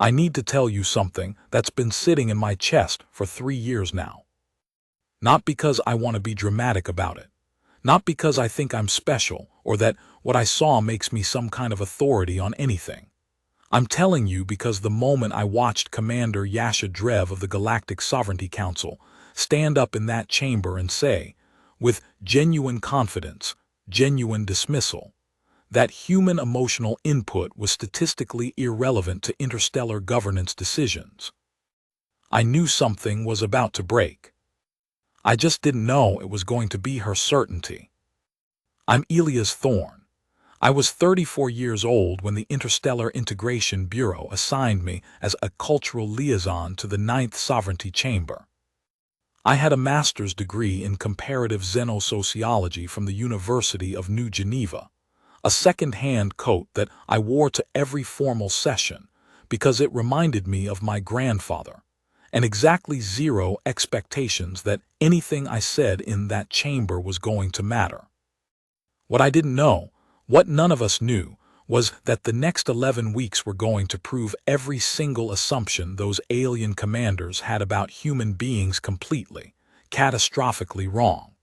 I need to tell you something that's been sitting in my chest for 3 years now. Not because I want to be dramatic about it. Not because I think I'm special or that what I saw makes me some kind of authority on anything. I'm telling you because the moment I watched Commander Yasha Drev of the Galactic Sovereignty Council stand up in that chamber and say, with genuine confidence, genuine dismissal, that human emotional input was statistically irrelevant to interstellar governance decisions, I knew something was about to break. I just didn't know it was going to be her certainty. I'm Elias Thorne. I was 34 years old when the Interstellar Integration Bureau assigned me as a cultural liaison to the Ninth Sovereignty Chamber. I had a master's degree in comparative xenosociology from the University of New Geneva, a second-hand coat that I wore to every formal session because it reminded me of my grandfather, and exactly zero expectations that anything I said in that chamber was going to matter. What I didn't know, what none of us knew, was that the next 11 weeks were going to prove every single assumption those alien commanders had about human beings completely, catastrophically wrong.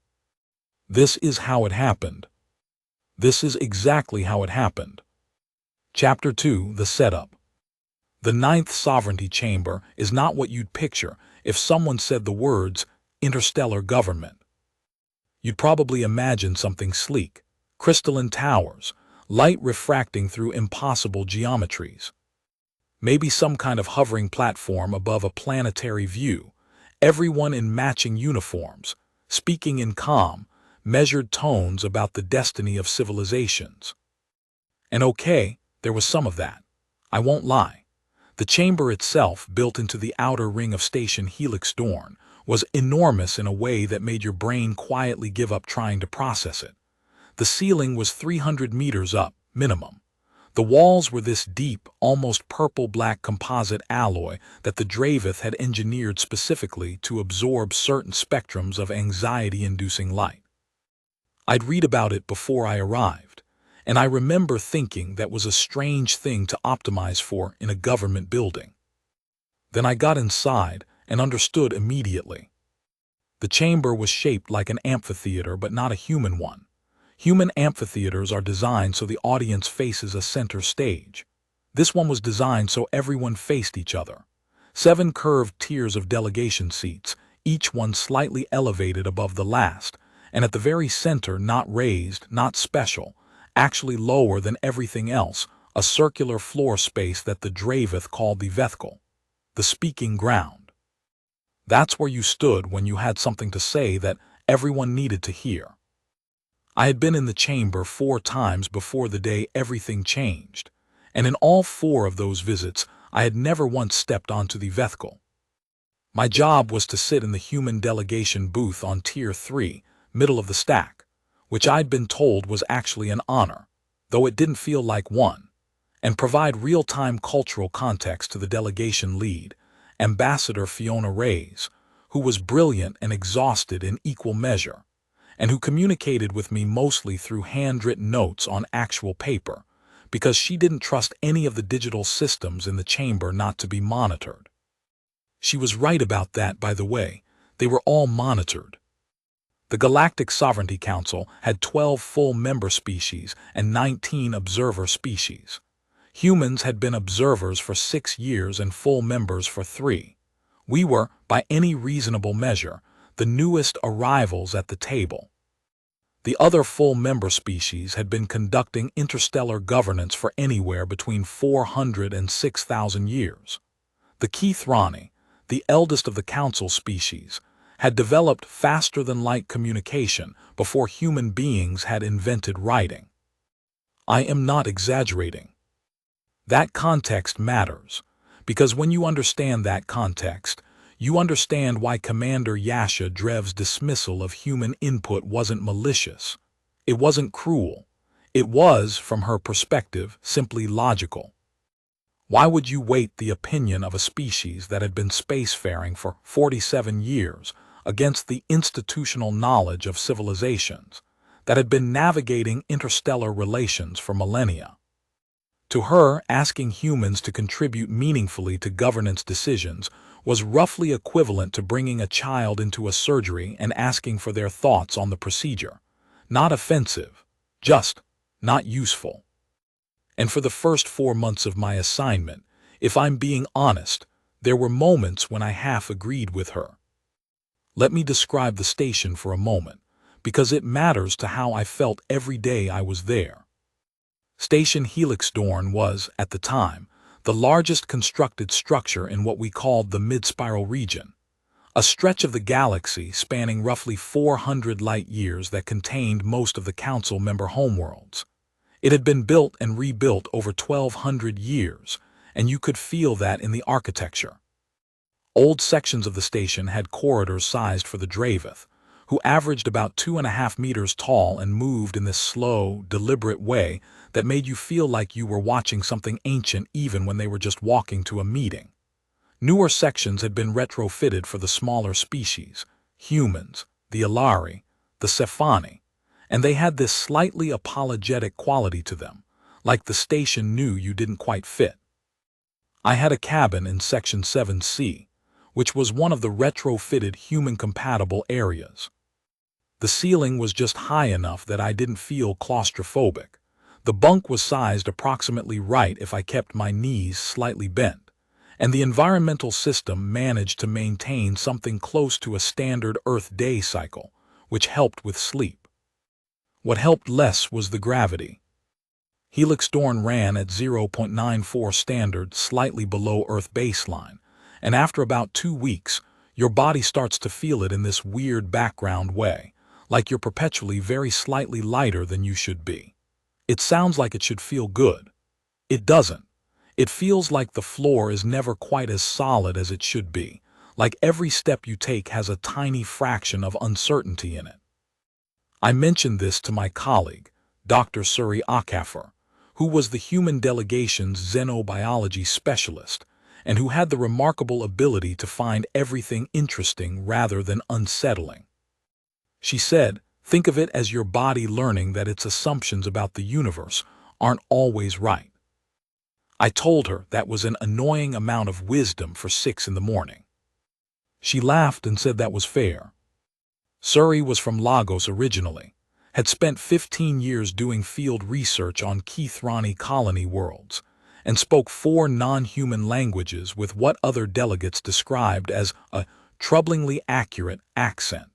This is how it happened. This is exactly how it happened. Chapter 2, The Setup. The Ninth Sovereignty Chamber is not what you'd picture if someone said the words, interstellar government. You'd probably imagine something sleek, crystalline towers, light refracting through impossible geometries. Maybe some kind of hovering platform above a planetary view, everyone in matching uniforms, speaking in calm, measured tones about the destiny of civilizations. And okay, there was some of that. I won't lie. The chamber itself, built into the outer ring of Station Helix Dorn, was enormous in a way that made your brain quietly give up trying to process it. The ceiling was 300 meters up, minimum. The walls were this deep, almost purple-black composite alloy that the Dravith had engineered specifically to absorb certain spectrums of anxiety-inducing light. I'd read about it before I arrived, and I remember thinking that was a strange thing to optimize for in a government building. Then I got inside and understood immediately. The chamber was shaped like an amphitheater, but not a human one. Human amphitheaters are designed so the audience faces a center stage. This one was designed so everyone faced each other. 7 curved tiers of delegation seats, each one slightly elevated above the last, and at the very center, not raised, not special, actually lower than everything else, a circular floor space that the Dravith called the Vethkel, the speaking ground. That's where you stood when you had something to say that everyone needed to hear. I had been in the chamber 4 times before the day everything changed, and in all 4 of those visits I had never once stepped onto the Vethkel. My job was to sit in the human delegation booth on Tier 3, middle of the stack, which I'd been told was actually an honor, though it didn't feel like one, and provide real-time cultural context to the delegation lead, Ambassador Fiona Reyes, who was brilliant and exhausted in equal measure, and who communicated with me mostly through handwritten notes on actual paper, because she didn't trust any of the digital systems in the chamber not to be monitored. She was right about that, by the way. They were all monitored. The Galactic Sovereignty Council had 12 full member species and 19 observer species. Humans had been observers for 6 years and full members for 3. We were, by any reasonable measure, the newest arrivals at the table. The other full member species had been conducting interstellar governance for anywhere between 400 and 6,000 years. The Keithrani, the eldest of the council species, had developed faster-than-light communication before human beings had invented writing. I am not exaggerating. That context matters, because when you understand that context, you understand why Commander Yasha Drev's dismissal of human input wasn't malicious. It wasn't cruel. It was, from her perspective, simply logical. Why would you weight the opinion of a species that had been spacefaring for 47 years against the institutional knowledge of civilizations that had been navigating interstellar relations for millennia? To her, asking humans to contribute meaningfully to governance decisions was roughly equivalent to bringing a child into a surgery and asking for their thoughts on the procedure. Not offensive, just not useful. And for the first 4 months of my assignment, if I'm being honest, there were moments when I half agreed with her. Let me describe the station for a moment, because it matters to how I felt every day I was there. Station Helixdorn was, at the time, the largest constructed structure in what we called the mid-spiral region, a stretch of the galaxy spanning roughly 400 light-years that contained most of the Council member homeworlds. It had been built and rebuilt over 1,200 years, and you could feel that in the architecture. Old sections of the station had corridors sized for the Dravith, who averaged about 2.5 meters tall and moved in this slow, deliberate way that made you feel like you were watching something ancient even when they were just walking to a meeting. Newer sections had been retrofitted for the smaller species, humans, the Ilari, the Cephani, and they had this slightly apologetic quality to them, like the station knew you didn't quite fit. I had a cabin in Section 7C, which was one of the retrofitted human-compatible areas. The ceiling was just high enough that I didn't feel claustrophobic. The bunk was sized approximately right if I kept my knees slightly bent, and the environmental system managed to maintain something close to a standard Earth day cycle, which helped with sleep. What helped less was the gravity. Helixdorn ran at 0.94 standard, slightly below Earth baseline, and after about 2 weeks, your body starts to feel it in this weird background way, like you're perpetually very slightly lighter than you should be. It sounds like it should feel good. It doesn't. It feels like the floor is never quite as solid as it should be, like every step you take has a tiny fraction of uncertainty in it. I mentioned this to my colleague, Dr. Suri Akafer, who was the human delegation's xenobiology specialist, and who had the remarkable ability to find everything interesting rather than unsettling. She said, think of it as your body learning that its assumptions about the universe aren't always right. I told her that was an annoying amount of wisdom for 6 in the morning. She laughed and said that was fair. Suri was from Lagos originally, had spent 15 years doing field research on Keithrani colony worlds, and spoke 4 non-human languages with what other delegates described as a troublingly accurate accent.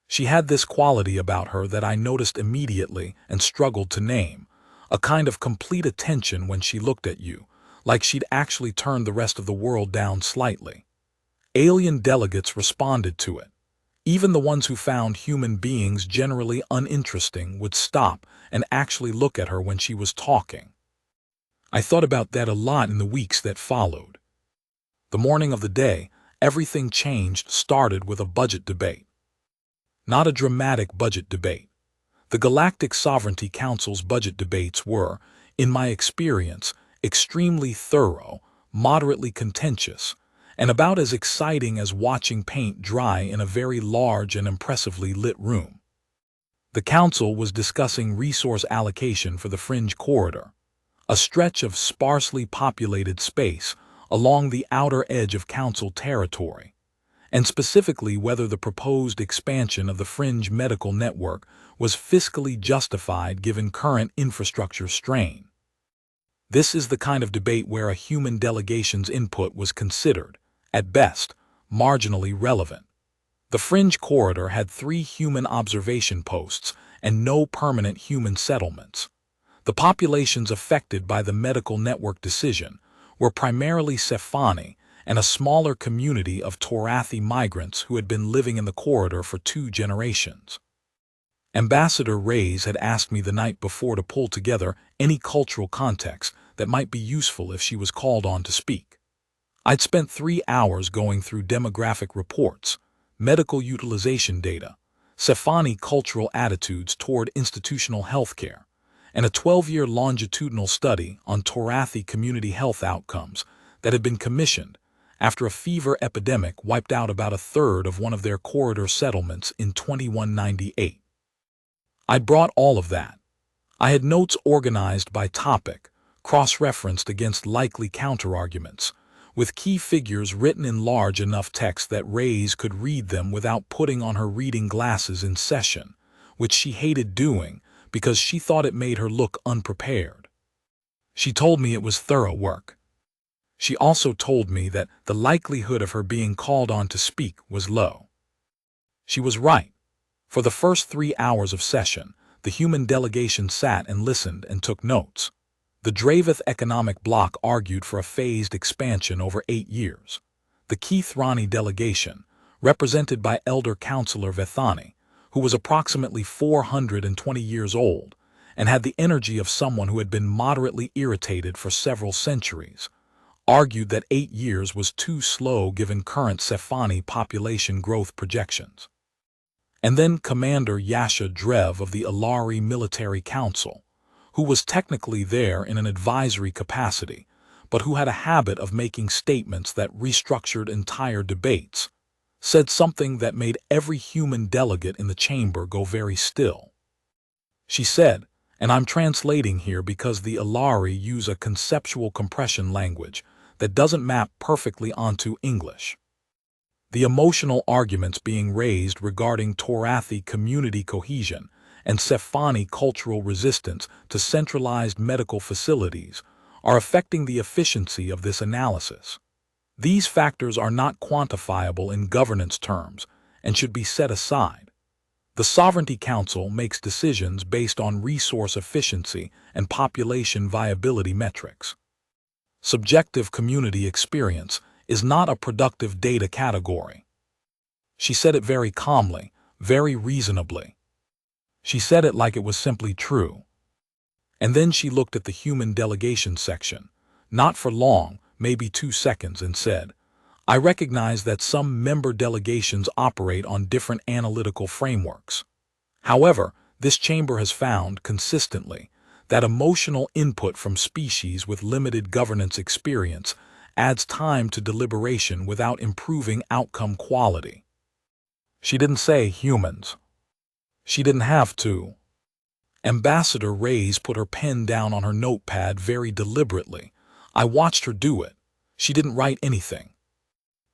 She had this quality about her that I noticed immediately and struggled to name, a kind of complete attention when she looked at you, like she'd actually turned the rest of the world down slightly. Alien delegates responded to it. Even the ones who found human beings generally uninteresting would stop and actually look at her when she was talking. I thought about that a lot in the weeks that followed. The morning of the day, everything started with a budget debate. Not a dramatic budget debate. The Galactic Sovereignty Council's budget debates were, in my experience, extremely thorough, moderately contentious, and about as exciting as watching paint dry in a very large and impressively lit room. The Council was discussing resource allocation for the Fringe Corridor, a stretch of sparsely populated space along the outer edge of Council territory, and specifically whether the proposed expansion of the Fringe medical network was fiscally justified given current infrastructure strain. This is the kind of debate where a human delegation's input was considered, at best, marginally relevant. The Fringe Corridor had 3 human observation posts and no permanent human settlements. The populations affected by the medical network decision were primarily Cephani and a smaller community of Torathi migrants who had been living in the corridor for 2 generations. Ambassador Reyes had asked me the night before to pull together any cultural context that might be useful if she was called on to speak. I'd spent 3 hours going through demographic reports, medical utilization data, Cephani cultural attitudes toward institutional healthcare, and a 12-year longitudinal study on Torathi community health outcomes that had been commissioned after a fever epidemic wiped out about 1/3 of one of their corridor settlements in 2198. I brought all of that. I had notes organized by topic, cross-referenced against likely counterarguments, with key figures written in large enough text that Reyes could read them without putting on her reading glasses in session, which she hated doing because she thought it made her look unprepared. She told me it was thorough work. She also told me that the likelihood of her being called on to speak was low. She was right. For the first 3 hours of session, the human delegation sat and listened and took notes. The Dravith Economic Bloc argued for a phased expansion over 8 years. The Keith Ronnie delegation, represented by Elder Councillor Vethani, who was approximately 420 years old and had the energy of someone who had been moderately irritated for several centuries, argued that 8 years was too slow given current Sefani population growth projections. And then Commander Yasha Drev of the Alari Military Council, who was technically there in an advisory capacity, but who had a habit of making statements that restructured entire debates, said something that made every human delegate in the chamber go very still. She said, and I'm translating here because the Alari use a conceptual compression language that doesn't map perfectly onto English. The emotional arguments being raised regarding Torathi community cohesion and Sefani cultural resistance to centralized medical facilities are affecting the efficiency of this analysis. These factors are not quantifiable in governance terms and should be set aside. The Sovereignty Council makes decisions based on resource efficiency and population viability metrics. Subjective community experience is not a productive data category. She said it very calmly, very reasonably. She said it like it was simply true. And then she looked at the human delegation section, not for long, maybe 2 seconds, and said, I recognize that some member delegations operate on different analytical frameworks. However, this chamber has found consistently that emotional input from species with limited governance experience adds time to deliberation without improving outcome quality. She didn't say humans. She didn't have to. Ambassador Reyes put her pen down on her notepad very deliberately. I watched her do it. She didn't write anything.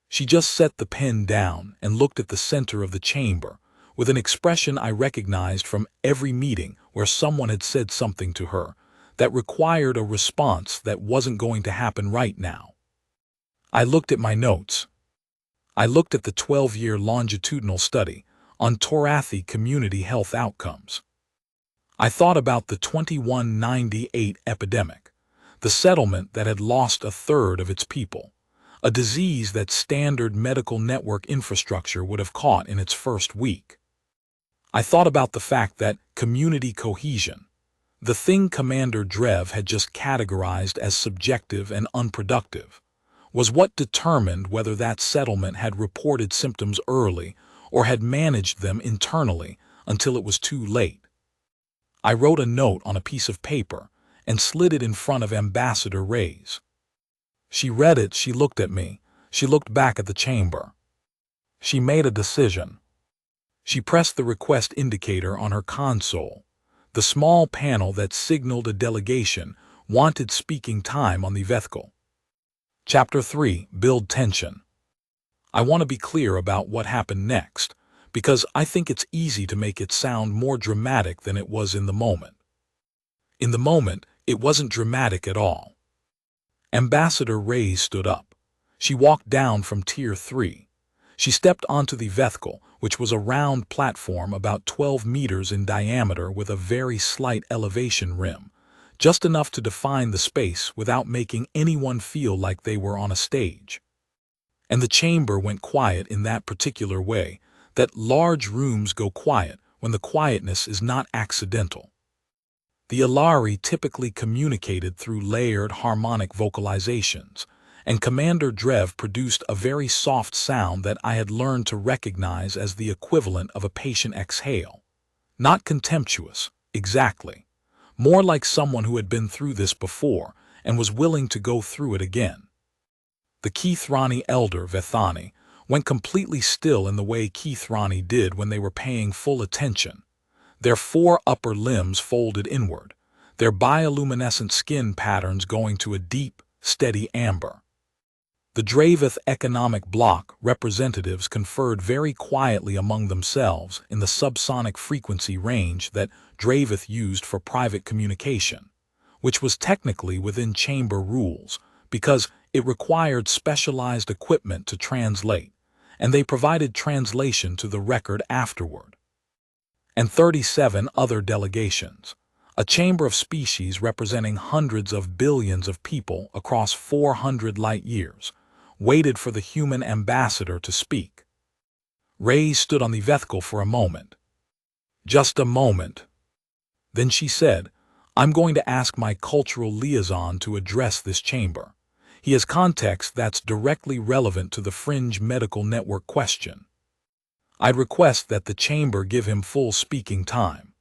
She just set the pen down and looked at the center of the chamber with an expression I recognized from every meeting where someone had said something to her that required a response that wasn't going to happen right now. I looked at my notes. I looked at the 12-year longitudinal study on Torathi community health outcomes. I thought about the 2198 epidemic, the settlement that had lost a third of its people, a disease that standard medical network infrastructure would have caught in its first week. I thought about the fact that community cohesion, the thing Commander Drev had just categorized as subjective and unproductive, was what determined whether that settlement had reported symptoms early or had managed them internally until it was too late. I wrote a note on a piece of paper and slid it in front of Ambassador Reyes. She read it, she looked at me, she looked back at the chamber. She made a decision. She pressed the request indicator on her console, the small panel that signaled a delegation wanted speaking time on the Vethkal. Chapter 3, Build Tension. I want to be clear about what happened next, because I think it's easy to make it sound more dramatic than it was in the moment. In the moment, it wasn't dramatic at all. Ambassador Reyes stood up. She walked down from Tier 3. She stepped onto the Vethkal, which was a round platform about 12 meters in diameter with a very slight elevation rim, just enough to define the space without making anyone feel like they were on a stage. And the chamber went quiet in that particular way, that large rooms go quiet when the quietness is not accidental. The Alari typically communicated through layered harmonic vocalizations, and Commander Drev produced a very soft sound that I had learned to recognize as the equivalent of a patient exhale. Not contemptuous, exactly. More like someone who had been through this before and was willing to go through it again. The Keith Ronnie elder, Vethani, went completely still in the way Keith Ronnie did when they were paying full attention. Their 4 upper limbs folded inward, their bioluminescent skin patterns going to a deep, steady amber. The Dravith Economic Bloc representatives conferred very quietly among themselves in the subsonic frequency range that Dravith used for private communication, which was technically within chamber rules because it required specialized equipment to translate, and they provided translation to the record afterward. And 37 other delegations, a chamber of species representing hundreds of billions of people across 400 light years, waited for the human ambassador to speak. Ray stood on the vethkel for a moment. Just a moment. Then she said, "I'm going to ask my cultural liaison to address this chamber. He has context that's directly relevant to the Fringe Medical Network question. I'd request that the chamber give him full speaking time."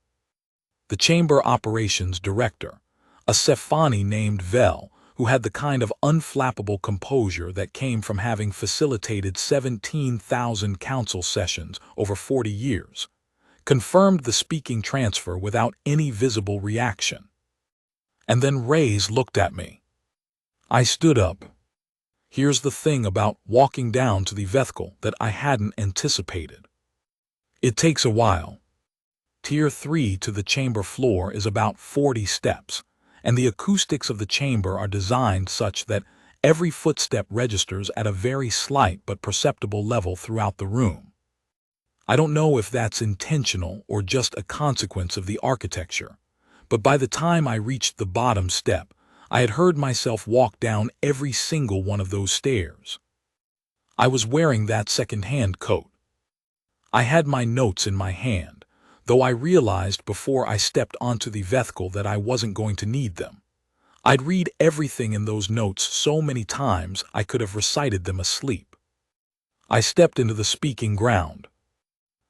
The chamber operations director, a Sefani named Vel, who had the kind of unflappable composure that came from having facilitated 17,000 council sessions over 40 years, confirmed the speaking transfer without any visible reaction. And then Rays looked at me. I stood up. Here's the thing about walking down to the vethkel that I hadn't anticipated. It takes a while. Tier 3 to the chamber floor is about 40 steps, and the acoustics of the chamber are designed such that every footstep registers at a very slight but perceptible level throughout the room. I don't know if that's intentional or just a consequence of the architecture, but by the time I reached the bottom step, I had heard myself walk down every single one of those stairs. I was wearing that second-hand coat. I had my notes in my hand, though I realized before I stepped onto the vethkel that I wasn't going to need them. I'd read everything in those notes so many times I could have recited them asleep. I stepped into the speaking ground.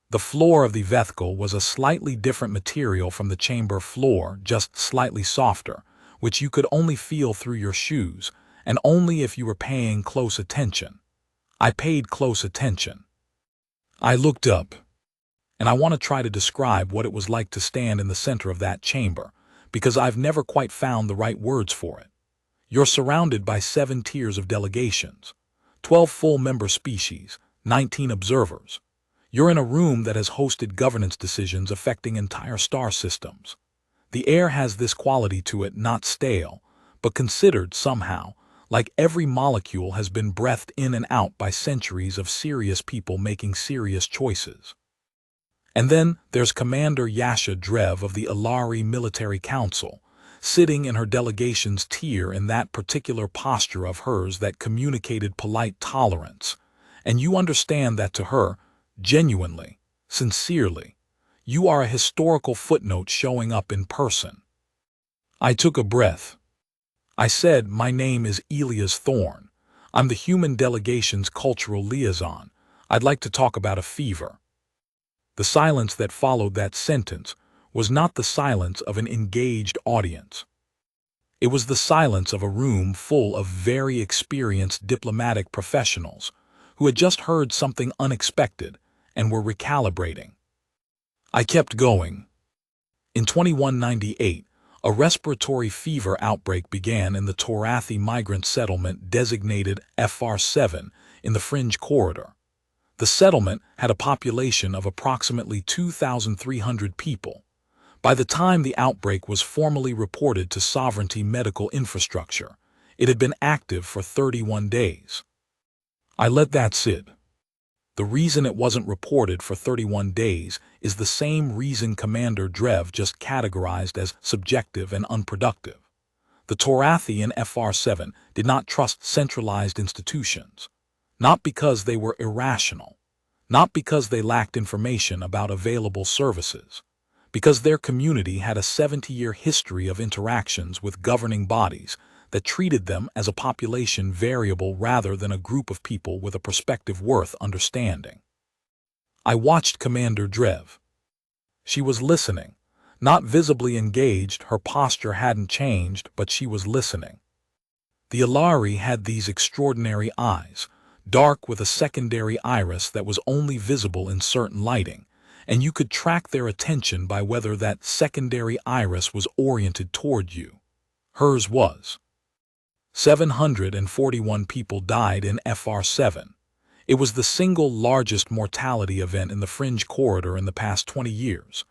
The floor of the vethkel was a slightly different material from the chamber floor, just slightly softer, which you could only feel through your shoes, and only if you were paying close attention. I paid close attention. I looked up, and I want to try to describe what it was like to stand in the center of that chamber, because I've never quite found the right words for it. You're surrounded by 7 tiers of delegations, 12 full-member species, 19 observers. You're in a room that has hosted governance decisions affecting entire star systems. The air has this quality to it, not stale, but considered somehow, like every molecule has been breathed in and out by centuries of serious people making serious choices. And then there's Commander Yasha Drev of the Ilari Military Council, sitting in her delegation's tier in that particular posture of hers that communicated polite tolerance. And you understand that to her, genuinely, sincerely, you are a historical footnote showing up in person. I took a breath. I said, "My name is Elias Thorne. I'm the human delegation's cultural liaison. I'd like to talk about a fever." The silence that followed that sentence was not the silence of an engaged audience. It was the silence of a room full of very experienced diplomatic professionals who had just heard something unexpected and were recalibrating. I kept going. In 2198, a respiratory fever outbreak began in the Torathi migrant settlement designated FR7 in the Fringe Corridor. The settlement had a population of approximately 2,300 people. By the time the outbreak was formally reported to Sovereignty Medical Infrastructure, it had been active for 31 days. I let that sit. The reason it wasn't reported for 31 days is the same reason Commander Drev just categorized as subjective and unproductive. The Torathi in FR7 did not trust centralized institutions. Not because they were irrational, not because they lacked information about available services, because their community had a 70-year history of interactions with governing bodies that treated them as a population variable rather than a group of people with a perspective worth understanding. I watched Commander Drev. She was listening, not visibly engaged, her posture hadn't changed, but she was listening. The Ilari had these extraordinary eyes, dark with a secondary iris that was only visible in certain lighting, and you could track their attention by whether that secondary iris was oriented toward you. Hers was. 741 people died in FR7. It was the single largest mortality event in the Fringe Corridor in the past 20 years.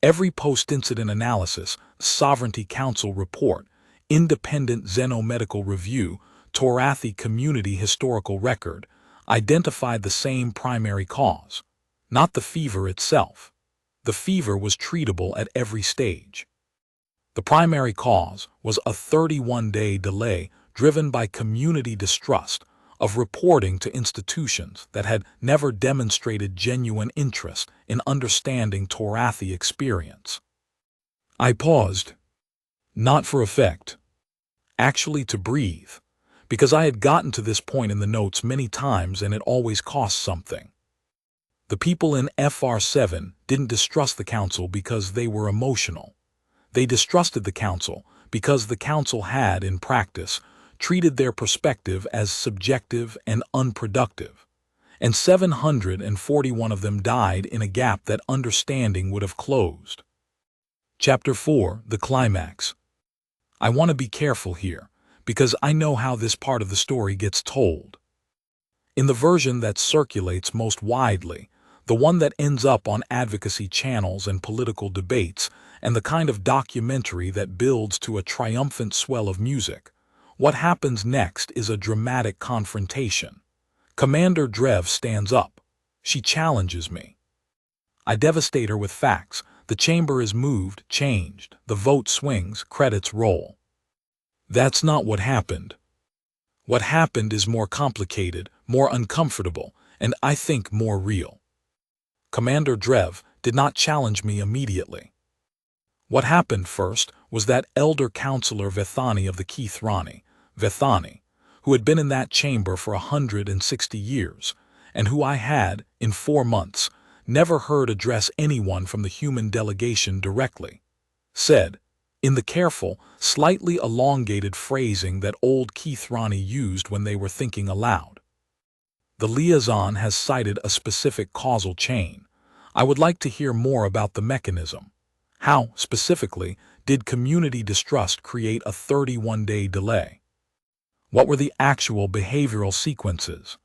Every post-incident analysis, Sovereignty Council report, independent xenomedical review, Torathi community historical record, identified the same primary cause. Not the fever itself. The fever was treatable at every stage. The primary cause was a 31-day delay driven by community distrust of reporting to institutions that had never demonstrated genuine interest in understanding Torathi experience. I paused, not for effect, actually to breathe, because I had gotten to this point in the notes many times and it always cost something. The people in FR7 didn't distrust the council because they were emotional. They distrusted the council because the council had, in practice, treated their perspective as subjective and unproductive, and 741 of them died in a gap that understanding would have closed. Chapter 4, the climax. I want to be careful here, because I know how this part of the story gets told. In the version that circulates most widely, the one that ends up on advocacy channels and political debates, and the kind of documentary that builds to a triumphant swell of music, what happens next is a dramatic confrontation. Commander Drev stands up. She challenges me. I devastate her with facts. The chamber is moved, changed. The vote swings, credits roll. That's not what happened. What happened is more complicated, more uncomfortable, and I think more real. Commander Drev did not challenge me immediately. What happened first was that elder counselor Vethani of the Keithrani, Vethani, who had been in that chamber for 160 years, and who I had, in 4 months, never heard address anyone from the human delegation directly, said, in the careful, slightly elongated phrasing that old Keithrani used when they were thinking aloud. The liaison has cited a specific causal chain. I would like to hear more about the mechanism. How, specifically, did community distrust create a 31-day delay? What were the actual behavioral sequences?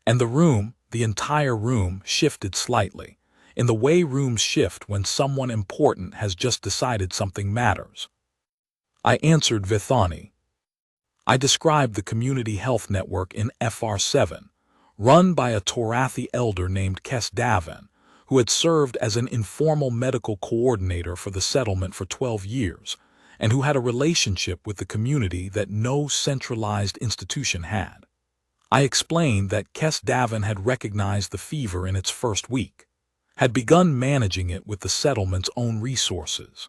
And the room, the entire room, shifted slightly, in the way rooms shift when someone important has just decided something matters. I answered Vethani. I described the community health network in FR7, run by a Torathi elder named Kes Davan, who had served as an informal medical coordinator for the settlement for 12 years, and who had a relationship with the community that no centralized institution had. I explained that Kes Davan had recognized the fever in its first week, had begun managing it with the settlement's own resources,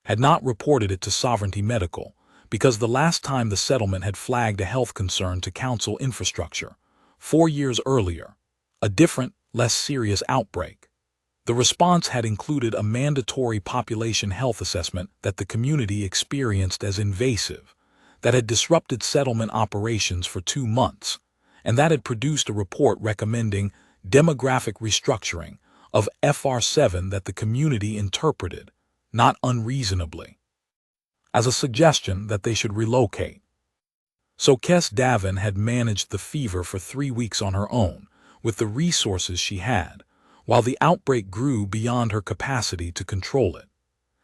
had not reported it to Sovereignty Medical, because the last time the settlement had flagged a health concern to council infrastructure, 4 years earlier, a different, less serious outbreak. The response had included a mandatory population health assessment that the community experienced as invasive, that had disrupted settlement operations for 2 months, and that had produced a report recommending demographic restructuring of FR7 that the community interpreted, not unreasonably, as a suggestion that they should relocate. So Kes Davan had managed the fever for 3 weeks on her own, with the resources she had, while the outbreak grew beyond her capacity to control it.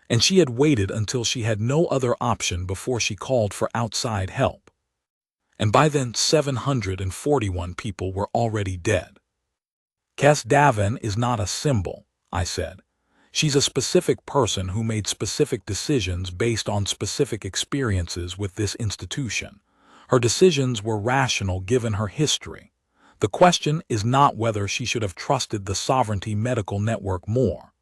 And she had waited until she had no other option before she called for outside help. And by then 741 people were already dead. Kes Davan is not a symbol, I said. She's a specific person who made specific decisions based on specific experiences with this institution. Her decisions were rational given her history. The question is not whether she should have trusted the Sovereignty Medical Network more.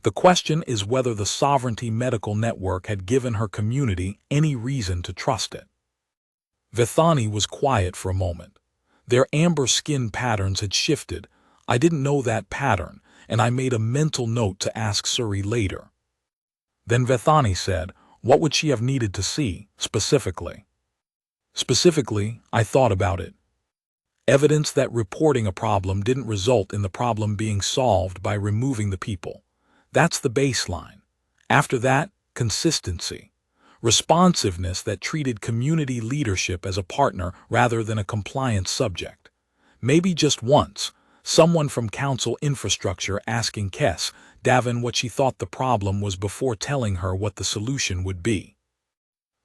The question is whether the Sovereignty Medical Network had given her community any reason to trust it. Vethani was quiet for a moment. Their amber skin patterns had shifted. I didn't know that pattern, and I made a mental note to ask Suri later. Then Vethani said, what would she have needed to see, specifically? Specifically, I thought about it. Evidence that reporting a problem didn't result in the problem being solved by removing the people. That's the baseline. After that, consistency. Responsiveness that treated community leadership as a partner rather than a compliance subject. Maybe just once, someone from council infrastructure asking Kess Davin what she thought the problem was before telling her what the solution would be.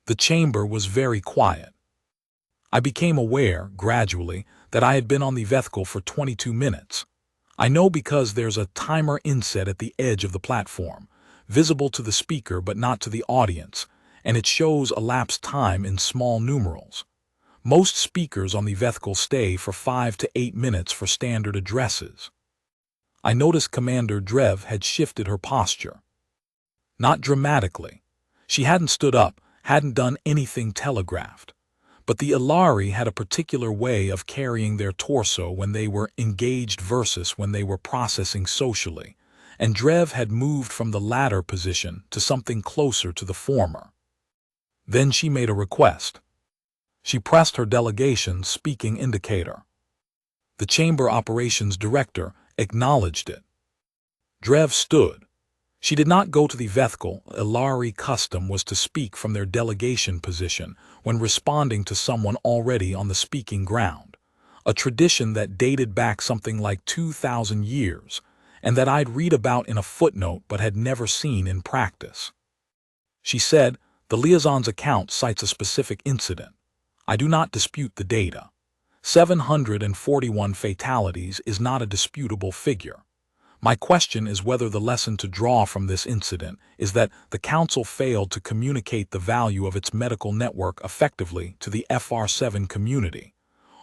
The chamber was very quiet. I became aware, gradually, that I had been on the vehicle for 22 minutes. I know because there's a timer inset at the edge of the platform, visible to the speaker but not to the audience, and it shows elapsed time in small numerals. Most speakers on the vehicle stay for 5 to 8 minutes for standard addresses. I noticed Commander Drev had shifted her posture. Not dramatically. She hadn't stood up, hadn't done anything telegraphed. But the Ilari had a particular way of carrying their torso when they were engaged versus when they were processing socially, and Drev had moved from the latter position to something closer to the former. Then she made a request. She pressed her delegation's speaking indicator. The Chamber Operations Director acknowledged it. Drev stood. She did not go to the vehicle. Ilari custom was to speak from their delegation position when responding to someone already on the speaking ground, a tradition that dated back something like 2,000 years, and that I'd read about in a footnote but had never seen in practice. She said, "The liaison's account cites a specific incident. I do not dispute the data. 741 fatalities is not a disputable figure. My question is whether the lesson to draw from this incident is that the Council failed to communicate the value of its medical network effectively to the FR7 community,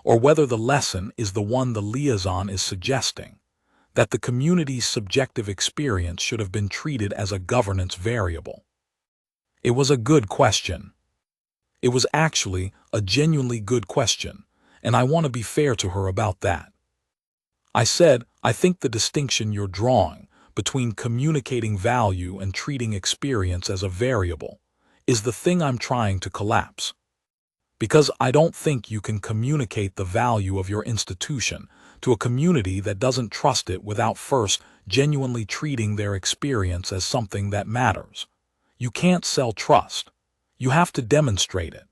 or whether the lesson is the one the liaison is suggesting, that the community's subjective experience should have been treated as a governance variable." It was a good question. It was actually a genuinely good question, and I want to be fair to her about that. I said, "I think the distinction you're drawing between communicating value and treating experience as a variable is the thing I'm trying to collapse. Because I don't think you can communicate the value of your institution to a community that doesn't trust it without first genuinely treating their experience as something that matters. You can't sell trust. You have to demonstrate it.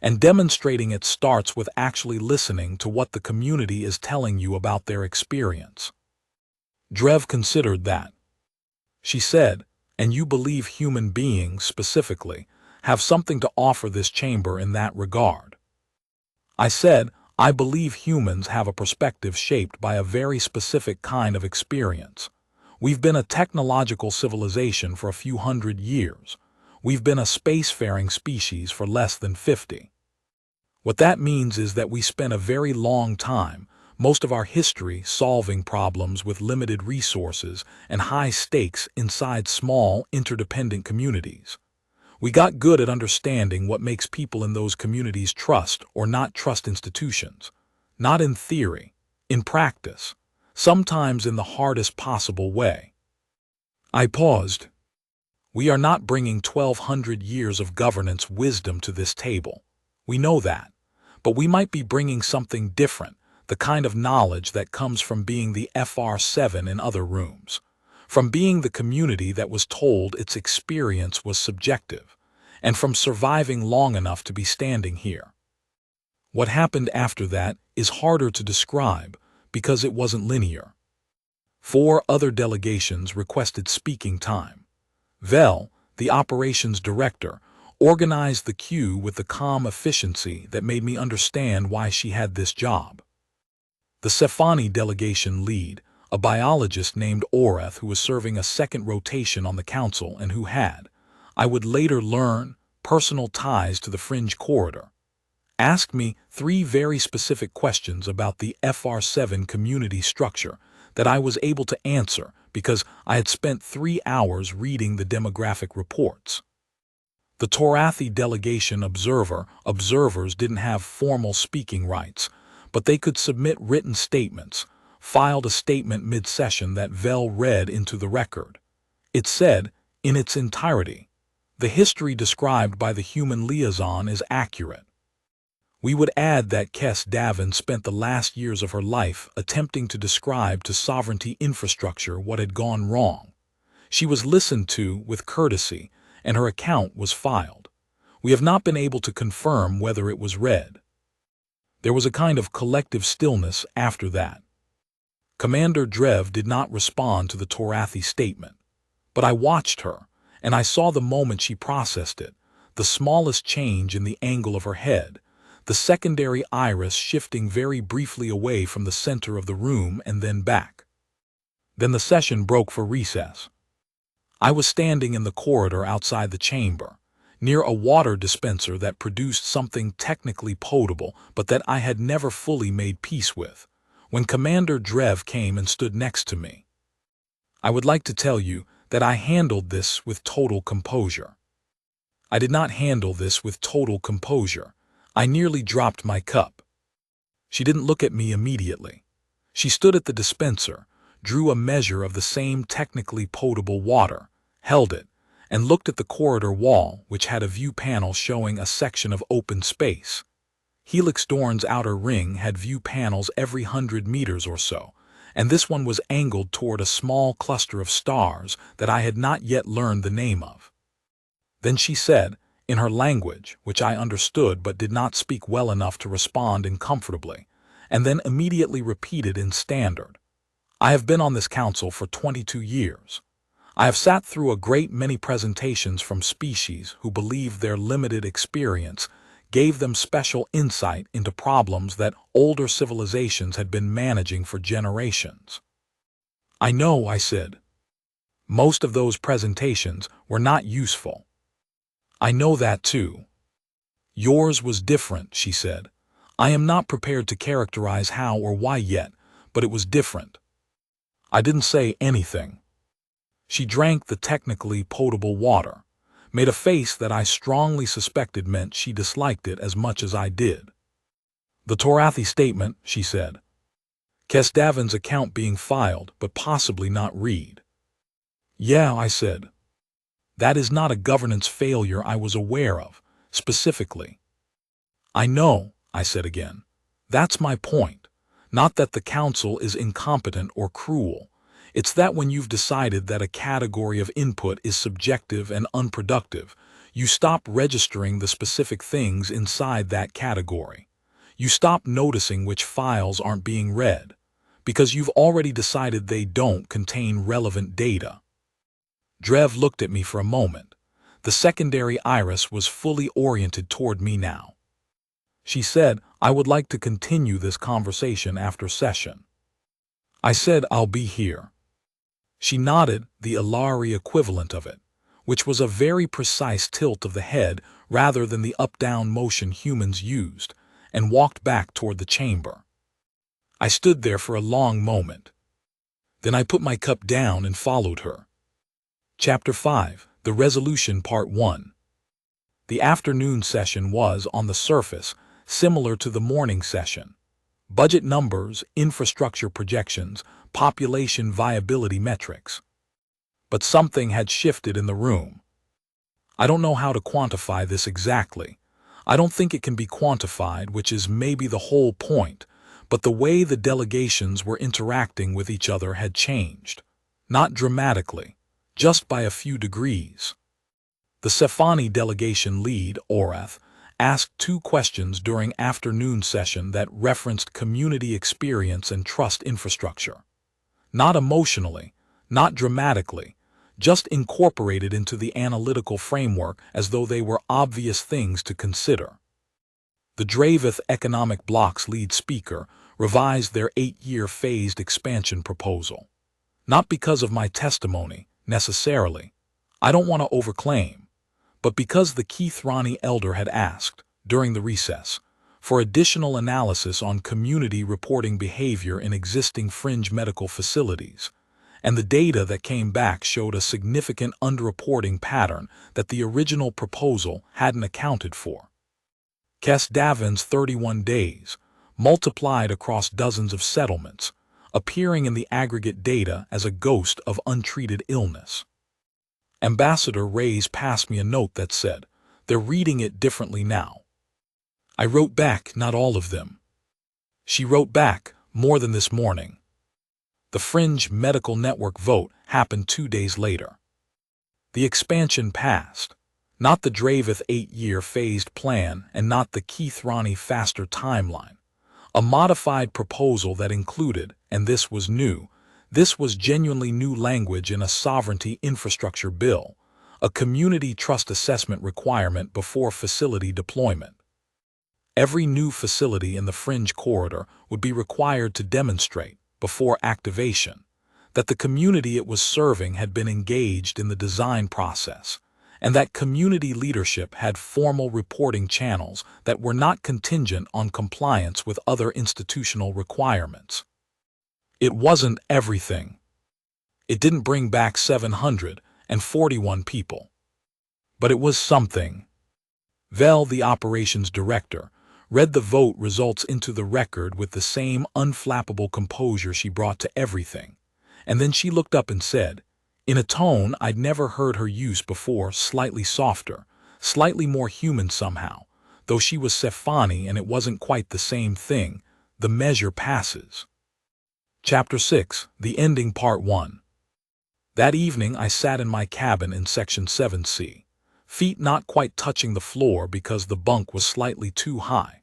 And demonstrating it starts with actually listening to what the community is telling you about their experience." Drev considered that. She said, "And you believe human beings, specifically, have something to offer this chamber in that regard?" I said, "I believe humans have a perspective shaped by a very specific kind of experience. We've been a technological civilization for a few hundred years. We've been a spacefaring species for less than 50. What that means is that we spent a very long time, most of our history, solving problems with limited resources and high stakes inside small, interdependent communities. We got good at understanding what makes people in those communities trust or not trust institutions. Not in theory, in practice, sometimes in the hardest possible way." I paused. "We are not bringing 1,200 years of governance wisdom to this table. We know that. But we might be bringing something different, the kind of knowledge that comes from being the FR7 in other rooms, from being the community that was told its experience was subjective, and from surviving long enough to be standing here." What happened after that is harder to describe because it wasn't linear. 4 other delegations requested speaking time. Vel, the operations director, organized the queue with the calm efficiency that made me understand why she had this job. The Sefani delegation lead, a biologist named Oreth who was serving a second rotation on the council and who had, I would later learn, personal ties to the fringe corridor, asked me 3 very specific questions about the FR7 community structure that I was able to answer because I had spent 3 hours reading the demographic reports. The Torathi delegation observers didn't have formal speaking rights, but they could submit written statements, filed a statement mid-session that Vel read into the record. It said, in its entirety, "The history described by the human liaison is accurate. We would add that Kes Davin spent the last years of her life attempting to describe to sovereignty infrastructure what had gone wrong. She was listened to with courtesy, and her account was filed. We have not been able to confirm whether it was read. There was a kind of collective stillness after that. Commander Drev did not respond to the Torathi statement. But I watched her, and I saw the moment she processed it, the smallest change in the angle of her head, the secondary iris shifting very briefly away from the center of the room and then back. Then the session broke for recess. I was standing in the corridor outside the chamber, near a water dispenser that produced something technically potable but that I had never fully made peace with, when Commander Drev came and stood next to me. I would like to tell you that I handled this with total composure. I did not handle this with total composure. I nearly dropped my cup. She didn't look at me immediately. She stood at the dispenser, drew a measure of the same technically potable water, held it, and looked at the corridor wall, which had a view panel showing a section of open space. Helix Dorn's outer ring had view panels every 100 meters or so, and this one was angled toward a small cluster of stars that I had not yet learned the name of. Then she said, in her language, which I understood but did not speak well enough to respond comfortably, and then immediately repeated in standard, "I have been on this council for 22 years. I have sat through a great many presentations from species who believed their limited experience gave them special insight into problems that older civilizations had been managing for generations." "I know," I said. "Most of those presentations were not useful." "I know that too." "Yours was different," she said. "I am not prepared to characterize how or why yet, but it was different." I didn't say anything. She drank the technically potable water, made a face that I strongly suspected meant she disliked it as much as I did. "The Torathi statement," she said. "Kes Davin's account being filed, but possibly not read." "Yeah," I said. "That is not a governance failure I was aware of, specifically." "I know," I said again. "That's my point. Not that the council is incompetent or cruel. It's that when you've decided that a category of input is subjective and unproductive, you stop registering the specific things inside that category. You stop noticing which files aren't being read, because you've already decided they don't contain relevant data." Drev looked at me for a moment. The secondary iris was fully oriented toward me now. She said, "I would like to continue this conversation after session." I said, "I'll be here." She nodded, the Ilari equivalent of it, which was a very precise tilt of the head rather than the up-down motion humans used, and walked back toward the chamber. I stood there for a long moment. Then I put my cup down and followed her. Chapter 5, The Resolution Part 1. The afternoon session was, on the surface, similar to the morning session. Budget numbers, infrastructure projections, population viability metrics. But something had shifted in the room. I don't know how to quantify this exactly. I don't think it can be quantified, which is maybe the whole point, but the way the delegations were interacting with each other had changed. Not dramatically, just by a few degrees. The Sefani delegation lead, Orath, asked 2 questions during afternoon session that referenced community experience and trust infrastructure. Not emotionally, not dramatically, just incorporated into the analytical framework as though they were obvious things to consider. The Dravith Economic Bloc's lead speaker revised their 8-year phased expansion proposal. Not because of my testimony, necessarily. I don't want to overclaim. But because the Keithrani elder had asked, during the recess, for additional analysis on community reporting behavior in existing fringe medical facilities, and the data that came back showed a significant underreporting pattern that the original proposal hadn't accounted for. Kes Davin's 31 days, multiplied across dozens of settlements, appearing in the aggregate data as a ghost of untreated illness. Ambassador Reyes passed me a note that said, "They're reading it differently now." I wrote back, not all of them. She wrote back, more than this morning. The Fringe Medical Network vote happened 2 days later. The expansion passed. Not the Dravith 8-year phased plan and not the Keith Ronnie faster timeline. A modified proposal that included, and this was new, this was genuinely new language in a sovereignty infrastructure bill, a community trust assessment requirement before facility deployment. Every new facility in the Fringe corridor would be required to demonstrate, before activation, that the community it was serving had been engaged in the design process, and that community leadership had formal reporting channels that were not contingent on compliance with other institutional requirements. It wasn't everything. It didn't bring back 741 people. But it was something. Vel, the operations director, read the vote results into the record with the same unflappable composure she brought to everything, and then she looked up and said, in a tone I'd never heard her use before, slightly softer, slightly more human somehow, though she was Sefani and it wasn't quite the same thing, the measure passes. Chapter 6, The Ending, Part 1. That evening I sat in my cabin in Section 7C, feet not quite touching the floor because the bunk was slightly too high,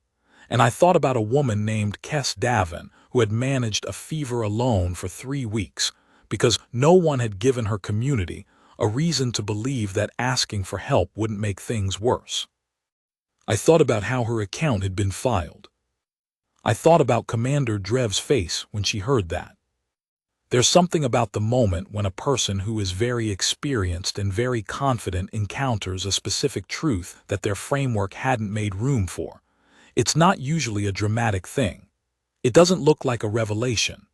and I thought about a woman named Kess Davin who had managed a fever alone for 3 weeks, because no one had given her community a reason to believe that asking for help wouldn't make things worse. I thought about how her account had been filed. I thought about Commander Drev's face when she heard that. There's something about the moment when a person who is very experienced and very confident encounters a specific truth that their framework hadn't made room for. It's not usually a dramatic thing. It doesn't look like a revelation.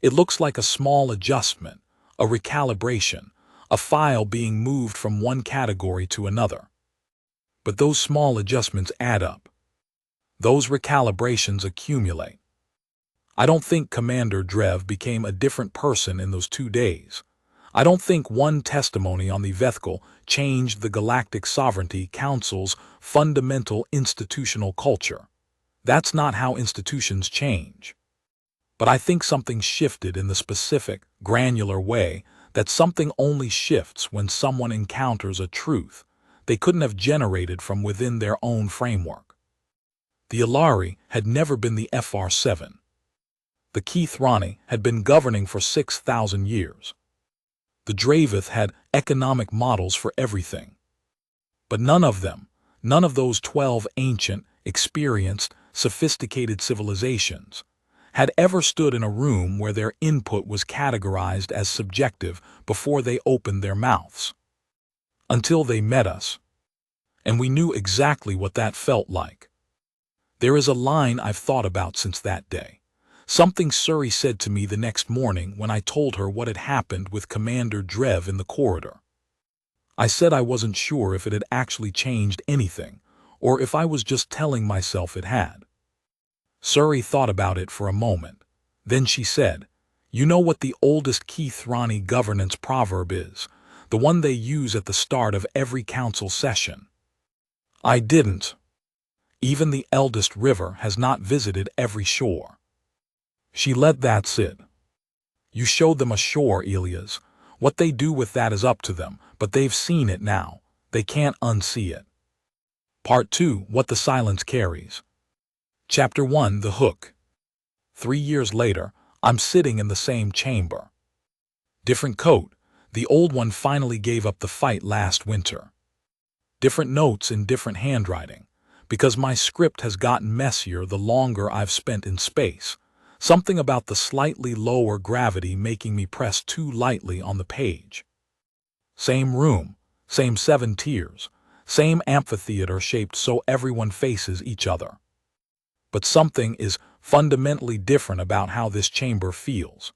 It looks like a small adjustment, a recalibration, a file being moved from one category to another. But those small adjustments add up. Those recalibrations accumulate. I don't think Commander Drev became a different person in those 2 days. I don't think one testimony on the Vethkal changed the Galactic Sovereignty Council's fundamental institutional culture. That's not how institutions change. But I think something shifted in the specific, granular way that something only shifts when someone encounters a truth they couldn't have generated from within their own framework. The Ilari had never been the FR7. The Keith Ronnie had been governing for 6,000 years. The Dravith had economic models for everything. But none of them, none of those 12 ancient, experienced, sophisticated civilizations, had ever stood in a room where their input was categorized as subjective before they opened their mouths. Until they met us. And we knew exactly what that felt like. There is a line I've thought about since that day. Something Suri said to me the next morning when I told her what had happened with Commander Drev in the corridor. I said I wasn't sure if it had actually changed anything, or if I was just telling myself it had. Suri thought about it for a moment. Then she said, "You know what the oldest Keith Ronnie governance proverb is, the one they use at the start of every council session?" I didn't. Even the eldest river has not visited every shore. She let that sit. You showed them a shore, Elias. What they do with that is up to them, but they've seen it now. They can't unsee it. Part 2, What the Silence Carries. Chapter 1, The Hook. 3 years later, I'm sitting in the same chamber. Different coat. The old one finally gave up the fight last winter. Different notes in different handwriting, because my script has gotten messier the longer I've spent in space. Something about the slightly lower gravity making me press too lightly on the page. Same room, same 7 tiers, same amphitheater shaped so everyone faces each other. But something is fundamentally different about how this chamber feels.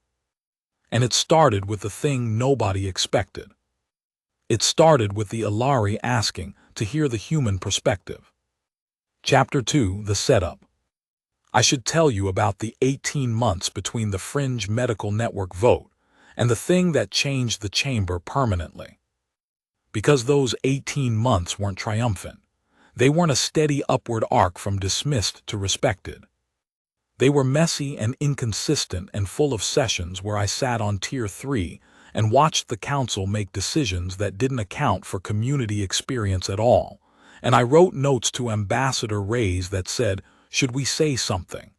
And it started with the thing nobody expected. It started with the Ilari asking to hear the human perspective. Chapter 2, The Setup. I should tell you about the 18 months between the Fringe Medical Network vote and the thing that changed the chamber permanently. Because those 18 months weren't triumphant. They weren't a steady upward arc from dismissed to respected. They were messy and inconsistent and full of sessions where I sat on Tier 3 and watched the council make decisions that didn't account for community experience at all, and I wrote notes to Ambassador Reyes that said, "Should we say something?"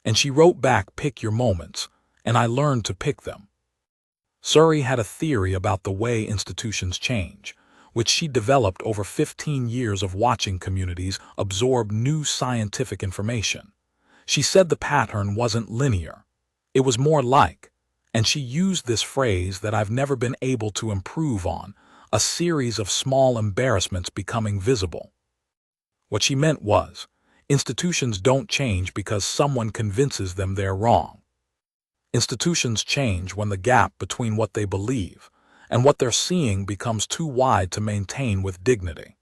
And she wrote back, "Pick your moments," and I learned to pick them. Surrey had a theory about the way institutions change, which she developed over 15 years of watching communities absorb new scientific information. She said the pattern wasn't linear. It was more like, and she used this phrase that I've never been able to improve on, a series of small embarrassments becoming visible. What she meant was, institutions don't change because someone convinces them they're wrong. Institutions change when the gap between what they believe and what they're seeing becomes too wide to maintain with dignity.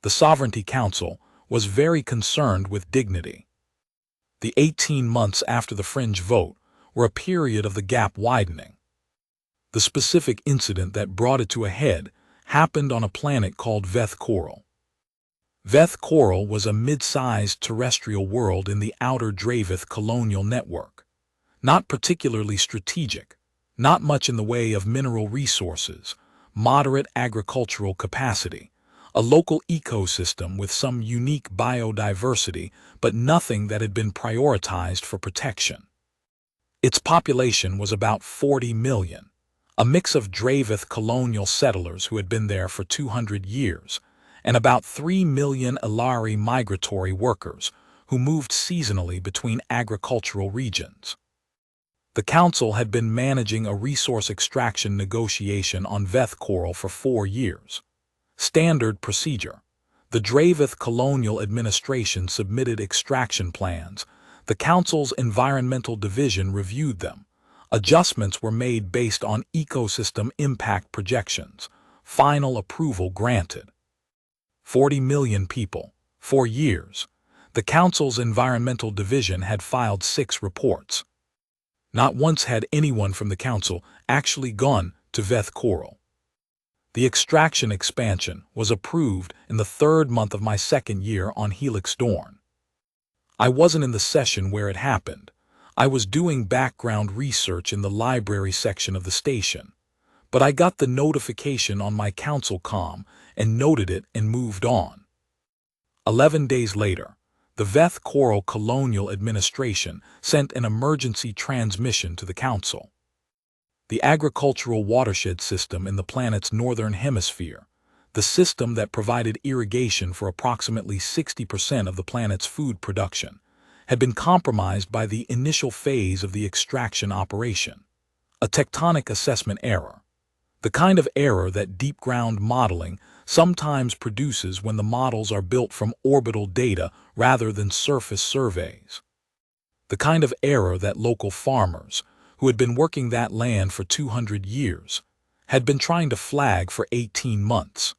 The Sovereignty Council was very concerned with dignity. The 18 months after the fringe vote were a period of the gap widening. The specific incident that brought it to a head happened on a planet called Veth Coral. Veth Coral was a mid-sized terrestrial world in the outer Dravith colonial network. Not particularly strategic, not much in the way of mineral resources, moderate agricultural capacity, a local ecosystem with some unique biodiversity, but nothing that had been prioritized for protection. Its population was about 40 million, a mix of Dravith colonial settlers who had been there for 200 years, and about 3 million Ilari migratory workers who moved seasonally between agricultural regions. The council had been managing a resource extraction negotiation on Veth Coral for 4 years. Standard procedure. The Dravith Colonial Administration submitted extraction plans. The council's environmental division reviewed them. Adjustments were made based on ecosystem impact projections. Final approval granted. 40 million people. 4 years. The council's environmental division had filed 6 reports. Not once had anyone from the council actually gone to Veth Coral. The extraction expansion was approved in the 3rd month of my 2nd year on Helix Dawn. I wasn't in the session where it happened. I was doing background research in the library section of the station, but I got the notification on my council comm and noted it and moved on. 11 days later, the Veth Coral Colonial Administration sent an emergency transmission to the council. The agricultural watershed system in the planet's northern hemisphere, the system that provided irrigation for approximately 60% of the planet's food production, had been compromised by the initial phase of the extraction operation. A tectonic assessment error. The kind of error that deep ground modeling sometimes produces when the models are built from orbital data rather than surface surveys. The kind of error that local farmers, who had been working that land for 200 years, had been trying to flag for 18 months.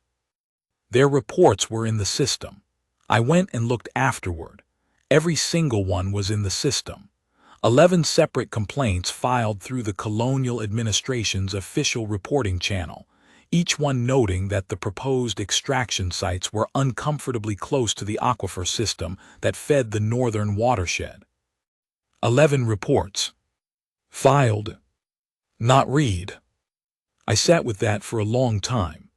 Their reports were in the system. I went and looked afterward. Every single one was in the system. 11 separate complaints filed through the Colonial Administration's official reporting channel, each one noting that the proposed extraction sites were uncomfortably close to the aquifer system that fed the northern watershed. 11 reports. Filed. Not read. I sat with that for a long time.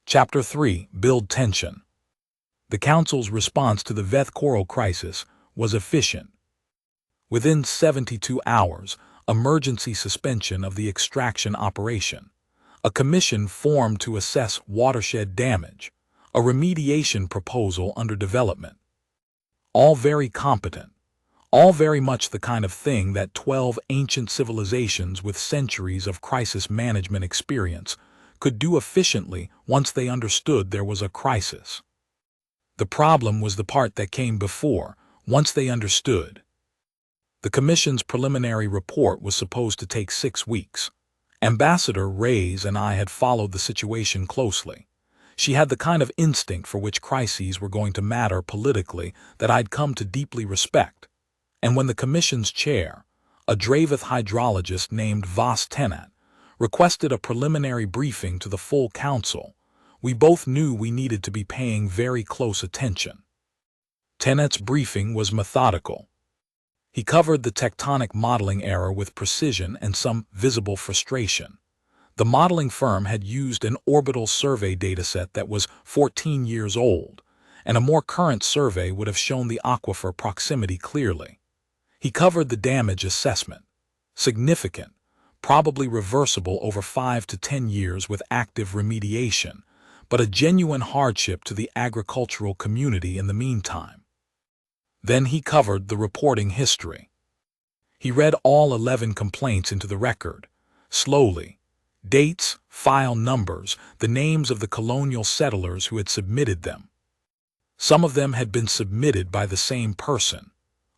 Chapter 3. Build tension. The Council's response to the Veth Coral crisis was efficient. Within 72 hours, emergency suspension of the extraction operation. A commission formed to assess watershed damage. A remediation proposal under development. All very competent. All very much the kind of thing that 12 ancient civilizations with centuries of crisis management experience could do efficiently once they understood there was a crisis. The problem was the part that came before, once they understood. The Commission's preliminary report was supposed to take 6 weeks. Ambassador Reyes and I had followed the situation closely. She had the kind of instinct for which crises were going to matter politically that I'd come to deeply respect. And when the Commission's chair, a Dravith hydrologist named Vas Tenat, requested a preliminary briefing to the full council, We both knew we needed to be paying very close attention. Tenet's briefing was methodical. He covered the tectonic modeling error with precision and some visible frustration. The modeling firm had used an orbital survey dataset that was 14 years old, and a more current survey would have shown the aquifer proximity clearly. He covered the damage assessment. Significant, probably reversible over 5 to 10 years with active remediation, but a genuine hardship to the agricultural community in the meantime. Then he covered the reporting history. He read all 11 complaints into the record, slowly. Dates, file numbers, the names of the colonial settlers who had submitted them. Some of them had been submitted by the same person,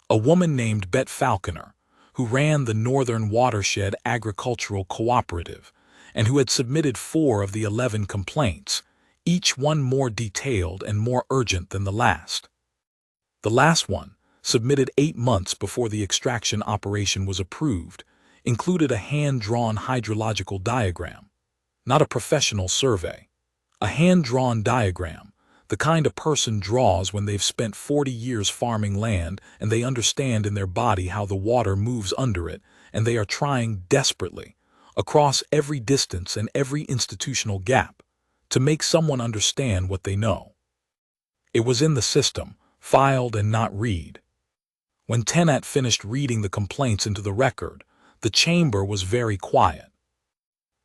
a woman named Bet Falconer, who ran the Northern Watershed Agricultural Cooperative, and who had submitted 4 of the 11 complaints, each one more detailed and more urgent than the last. The last one, submitted 8 months before the extraction operation was approved, included a hand-drawn hydrological diagram, not a professional survey. A hand-drawn diagram, the kind a person draws when they've spent 40 years farming land and they understand in their body how the water moves under it, and they are trying desperately, across every distance and every institutional gap, to make someone understand what they know. It was in the system, filed and not read. When Tenet finished reading the complaints into the record, the chamber was very quiet.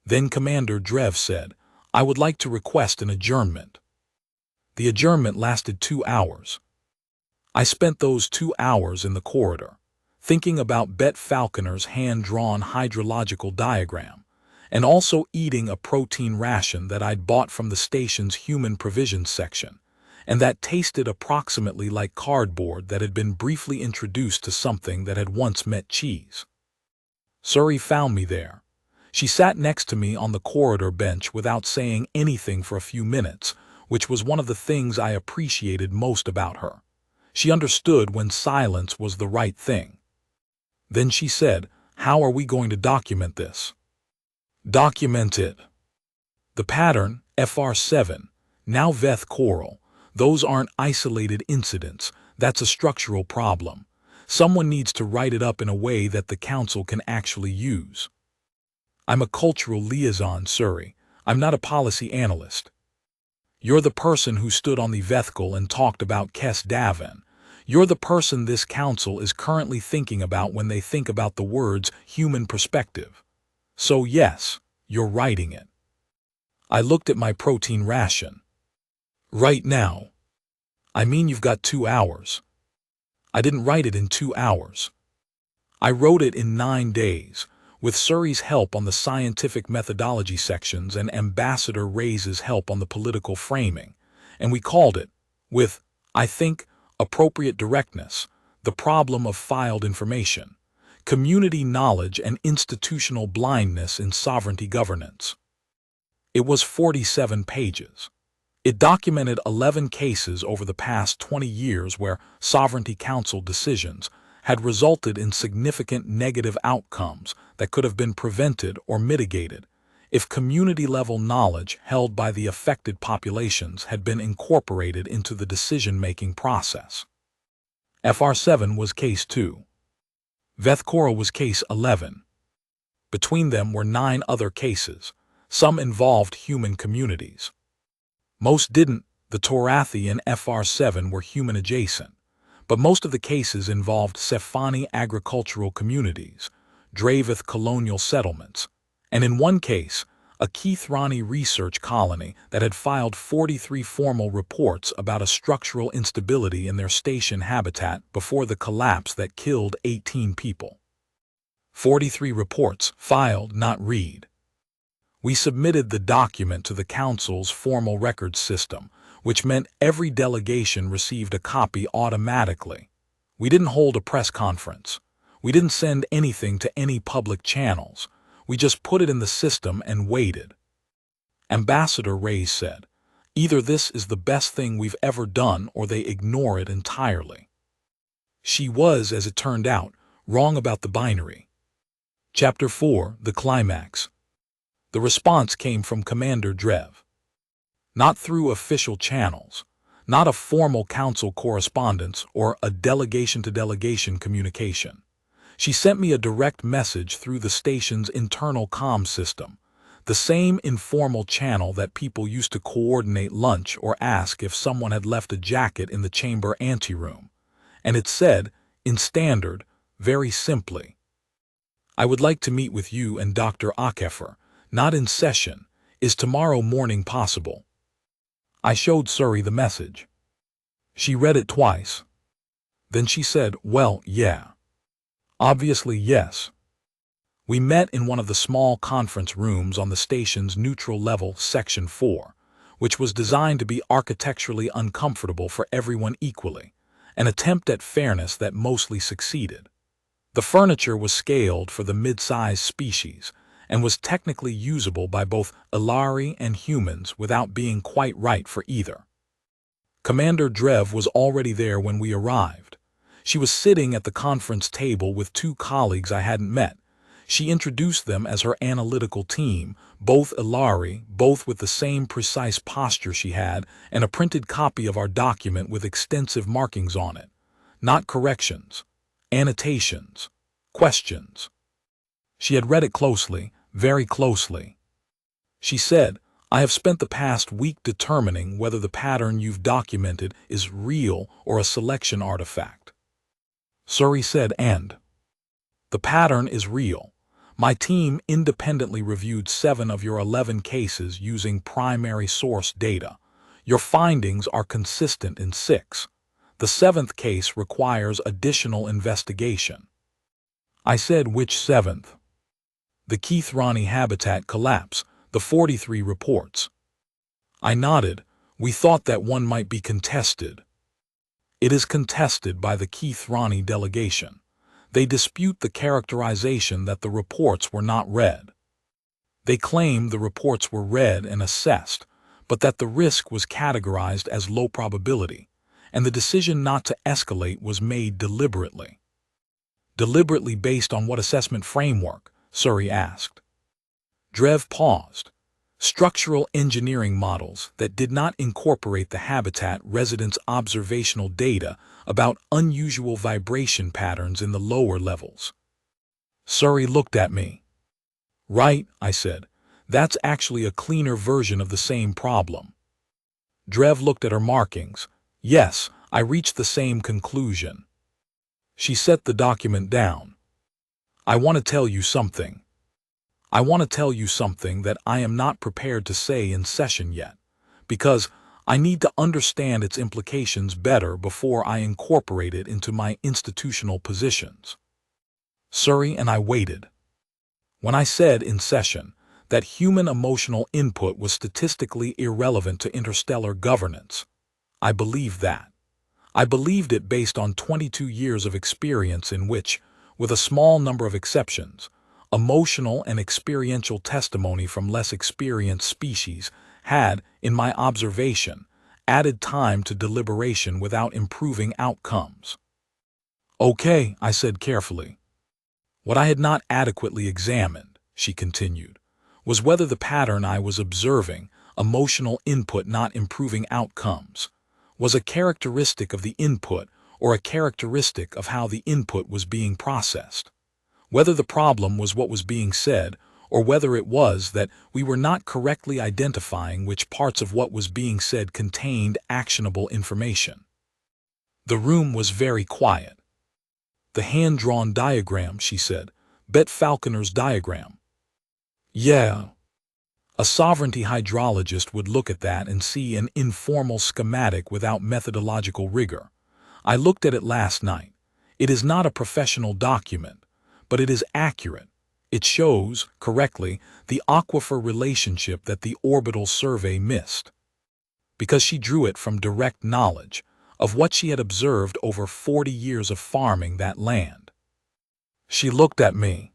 Then Commander Drev said, "I would like to request an adjournment." The adjournment lasted 2 hours. I spent those 2 hours in the corridor, thinking about Bet Falconer's hand-drawn hydrological diagram, and also eating a protein ration that I'd bought from the station's human provisions section, and that tasted approximately like cardboard that had been briefly introduced to something that had once met cheese. Suri found me there. She sat next to me on the corridor bench without saying anything for a few minutes, which was one of the things I appreciated most about her. She understood when silence was the right thing. Then she said, "How are we going to document this?" "Document it. The pattern, FR7, now Veth Coral, those aren't isolated incidents, that's a structural problem. Someone needs to write it up in a way that the council can actually use." "I'm a cultural liaison, Suri. I'm not a policy analyst." "You're the person who stood on the Vethkal and talked about Kes Davan. You're the person this council is currently thinking about when they think about the words human perspective. So yes, you're writing it." I looked at my protein ration. "Right now?" "I mean you've got 2 hours." "I didn't write it in 2 hours. I wrote it in 9 days, with Suri's help on the scientific methodology sections and Ambassador Reyes' help on the political framing, and we called it, with, I think, appropriate directness, the problem of filed information, community knowledge and institutional blindness in sovereignty governance. It was 47 pages. It documented 11 cases over the past 20 years where Sovereignty Council decisions had resulted in significant negative outcomes that could have been prevented or mitigated if community-level knowledge held by the affected populations had been incorporated into the decision-making process. FR7 was Case 2. Vethkora was Case 11. Between them were 9 other cases. Some involved human communities. Most didn't. The Torathi and FR7 were human-adjacent, but most of the cases involved Sefani agricultural communities, Dravith colonial settlements, and in one case, a Keithrani research colony that had filed 43 formal reports about a structural instability in their station habitat before the collapse that killed 18 people. 43 reports, filed, not read. We submitted the document to the Council's formal records system, which meant every delegation received a copy automatically. We didn't hold a press conference. We didn't send anything to any public channels. We just put it in the system and waited. Ambassador Reyes said, "Either this is the best thing we've ever done or they ignore it entirely." She was, as it turned out, wrong about the binary. Chapter 4, The Climax. The response came from Commander Drev. Not through official channels, not a formal council correspondence or a delegation-to-delegation communication. She sent me a direct message through the station's internal comm system, the same informal channel that people used to coordinate lunch or ask if someone had left a jacket in the chamber anteroom. And it said, in standard, very simply, "I would like to meet with you and Dr. HFY, not in session. Is tomorrow morning possible?" I showed Suri the message. She read it twice. Then she said, "Well, yeah. Obviously, yes." We met in one of the small conference rooms on the station's neutral level, Section 4, which was designed to be architecturally uncomfortable for everyone equally, an attempt at fairness that mostly succeeded. The furniture was scaled for the mid-sized species and was technically usable by both Ilari and humans without being quite right for either. Commander Drev was already there when we arrived. She was sitting at the conference table with two colleagues I hadn't met. She introduced them as her analytical team, both Ilari, both with the same precise posture she had, and a printed copy of our document with extensive markings on it. Not corrections, annotations, questions. She had read it closely, very closely. She said, "I have spent the past week determining whether the pattern you've documented is real or a selection artifact." Suri said, "And the pattern is real. My team independently reviewed 7 of your 11 cases using primary source data. Your findings are consistent in 6. The 7th case requires additional investigation." I said, "Which 7th?" "The Keithrani habitat collapse, the 43 reports." I nodded. "We thought that one might be contested." "It is contested by the Keithrani delegation. They dispute the characterization that the reports were not read. They claim the reports were read and assessed, but that the risk was categorized as low probability, and the decision not to escalate was made deliberately." "Deliberately based on what assessment framework?" Suri asked. Drev paused. "Structural engineering models that did not incorporate the habitat residents' observational data about unusual vibration patterns in the lower levels." Suri looked at me. "Right," I said. "That's actually a cleaner version of the same problem." Drev looked at her markings. "Yes, I reached the same conclusion." She set the document down. "I want to tell you something. I want to tell you something that I am not prepared to say in session yet, because I need to understand its implications better before I incorporate it into my institutional positions." Suri and I waited. When I said in session that human emotional input was statistically irrelevant to interstellar governance, I believed that. I believed it based on 22 years of experience in which, with a small number of exceptions, emotional and experiential testimony from less experienced species had, in my observation, added time to deliberation without improving outcomes. "Okay," I said carefully. "What I had not adequately examined," she continued, "was whether the pattern I was observing, emotional input not improving outcomes, was a characteristic of the input or a characteristic of how the input was being processed. Whether the problem was what was being said, or whether it was that we were not correctly identifying which parts of what was being said contained actionable information." The room was very quiet. "The hand-drawn diagram," she said. "Bet Falconer's diagram." "Yeah." A sovereignty hydrologist would look at that and see an informal schematic without methodological rigor. I looked at it last night. It is not a professional document, but it is accurate. It shows, correctly, the aquifer relationship that the orbital survey missed. Because she drew it from direct knowledge of what she had observed over 40 years of farming that land. She looked at me.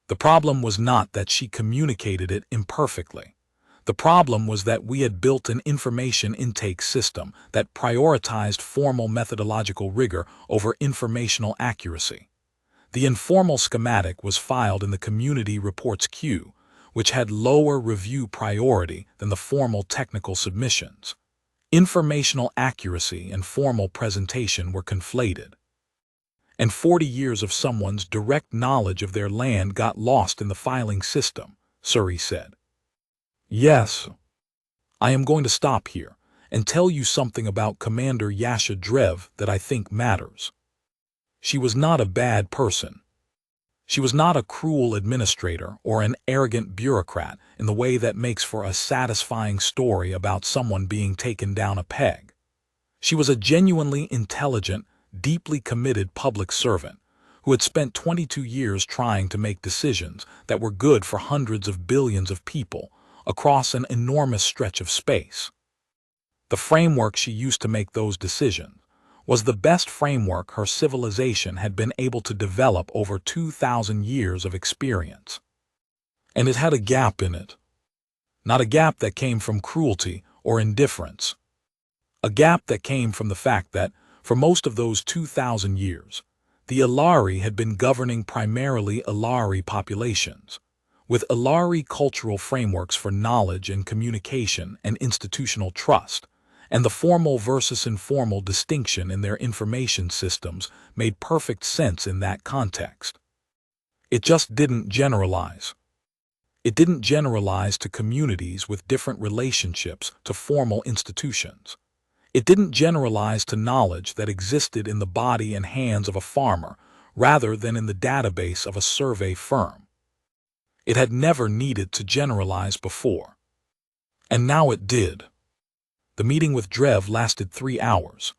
The problem was not that she communicated it imperfectly. The problem was that we had built an information intake system that prioritized formal methodological rigor over informational accuracy. The informal schematic was filed in the community reports queue, which had lower review priority than the formal technical submissions. Informational accuracy and formal presentation were conflated. And 40 years of someone's direct knowledge of their land got lost in the filing system, Surrey said. Yes. I am going to stop here and tell you something about Commander Yasha Drev that I think matters. She was not a bad person. She was not a cruel administrator or an arrogant bureaucrat in the way that makes for a satisfying story about someone being taken down a peg. She was a genuinely intelligent, deeply committed public servant who had spent 22 years trying to make decisions that were good for hundreds of billions of people across an enormous stretch of space. The framework she used to make those decisions was the best framework her civilization had been able to develop over 2,000 years of experience. And it had a gap in it. Not a gap that came from cruelty or indifference. A gap that came from the fact that, for most of those 2,000 years, the Ilari had been governing primarily Ilari populations, with Ilari cultural frameworks for knowledge and communication and institutional trust, and the formal versus informal distinction in their information systems made perfect sense in that context. It just didn't generalize. It didn't generalize to communities with different relationships to formal institutions. It didn't generalize to knowledge that existed in the body and hands of a farmer rather than in the database of a survey firm. It had never needed to generalize before. And now it did. The meeting with Drev lasted 3 hours.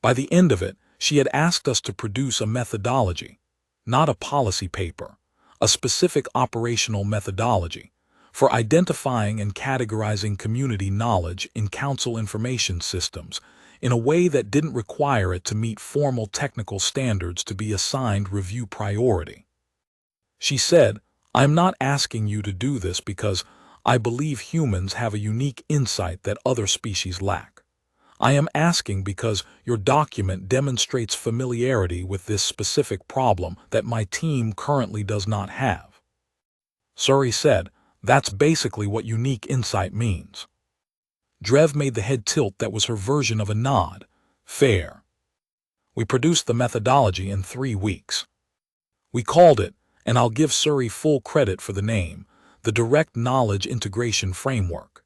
By the end of it, she had asked us to produce a methodology, not a policy paper, a specific operational methodology, for identifying and categorizing community knowledge in council information systems in a way that didn't require it to meet formal technical standards to be assigned review priority. She said, "I'm not asking you to do this because I believe humans have a unique insight that other species lack. I am asking because your document demonstrates familiarity with this specific problem that my team currently does not have." Surrey said, "That's basically what unique insight means." Drev made the head tilt that was her version of a nod. Fair. We produced the methodology in 3 weeks. We called it, and I'll give Surrey full credit for the name, the Direct Knowledge Integration Framework,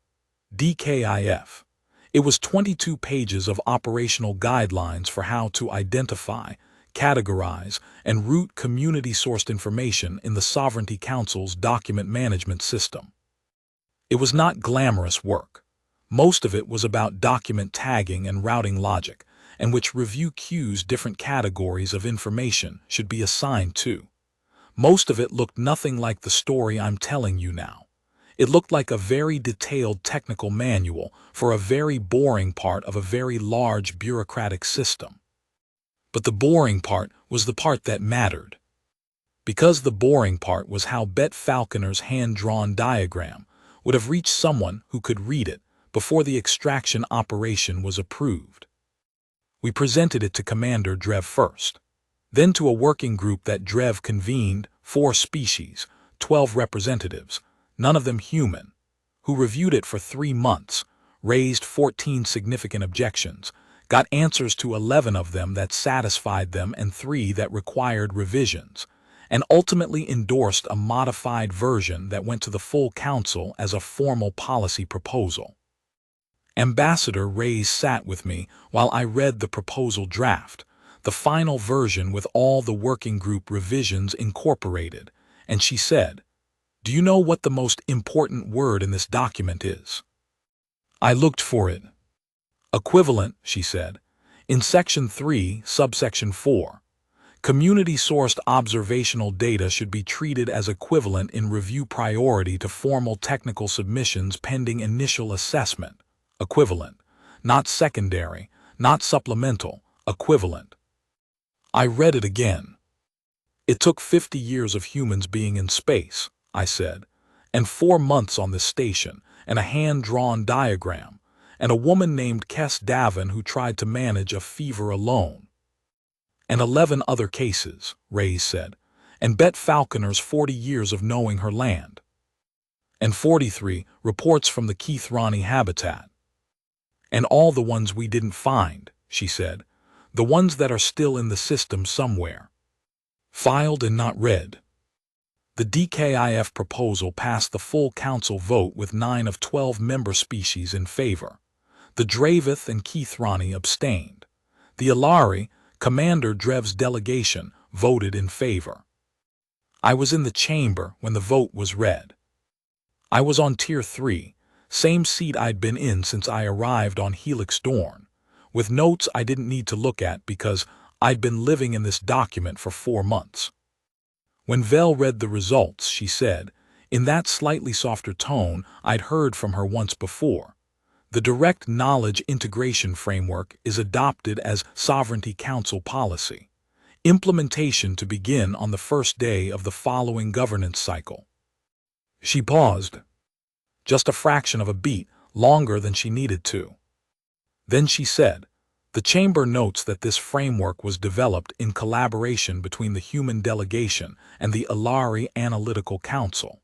DKIF. It was 22 pages of operational guidelines for how to identify, categorize, and route community-sourced information in the Sovereignty Council's document management system. It was not glamorous work. Most of it was about document tagging and routing logic, and which review queues different categories of information should be assigned to. Most of it looked nothing like the story I'm telling you now. It looked like a very detailed technical manual for a very boring part of a very large bureaucratic system. But the boring part was the part that mattered. Because the boring part was how Bet Falconer's hand-drawn diagram would have reached someone who could read it before the extraction operation was approved. We presented it to Commander Drev first, then to a working group that Drev convened, 4 species, 12 representatives, none of them human, who reviewed it for 3 months, raised 14 significant objections, got answers to 11 of them that satisfied them and 3 that required revisions, and ultimately endorsed a modified version that went to the full council as a formal policy proposal. Ambassador Reyes sat with me while I read the proposal draft, the final version with all the working group revisions incorporated, and she said, "Do you know what the most important word in this document is?" I looked for it. "Equivalent," she said. "In Section 3, Subsection 4, community-sourced observational data should be treated as equivalent in review priority to formal technical submissions pending initial assessment. Equivalent. Not secondary, not supplemental, equivalent." I read it again. "It took 50 years of humans being in space," I said, "and 4 months on this station, and a hand-drawn diagram, and a woman named Kess Davin who tried to manage a fever alone. And 11 other cases," Reyes said, "and Bet Falconer's 40 years of knowing her land." and 43 reports from the Keith Ronnie habitat. And all the ones we didn't find, she said, the ones that are still in the system somewhere. Filed and not read. The DKIF proposal passed the full council vote with 9 of 12 member species in favor. The Dravith and Keith Ronnie abstained. The Alari, Commander Drev's delegation, voted in favor. I was in the chamber when the vote was read. I was on Tier 3, same seat I'd been in since I arrived on Helix Dawn, with notes I didn't need to look at because I'd been living in this document for 4 months. When Vel read the results, she said, in that slightly softer tone I'd heard from her once before, the Direct Knowledge Integration Framework is adopted as Sovereignty Council policy. Implementation to begin on the first day of the following governance cycle. She paused, just a fraction of a beat longer than she needed to. Then she said, the Chamber notes that this framework was developed in collaboration between the Human Delegation and the Alari Analytical Council.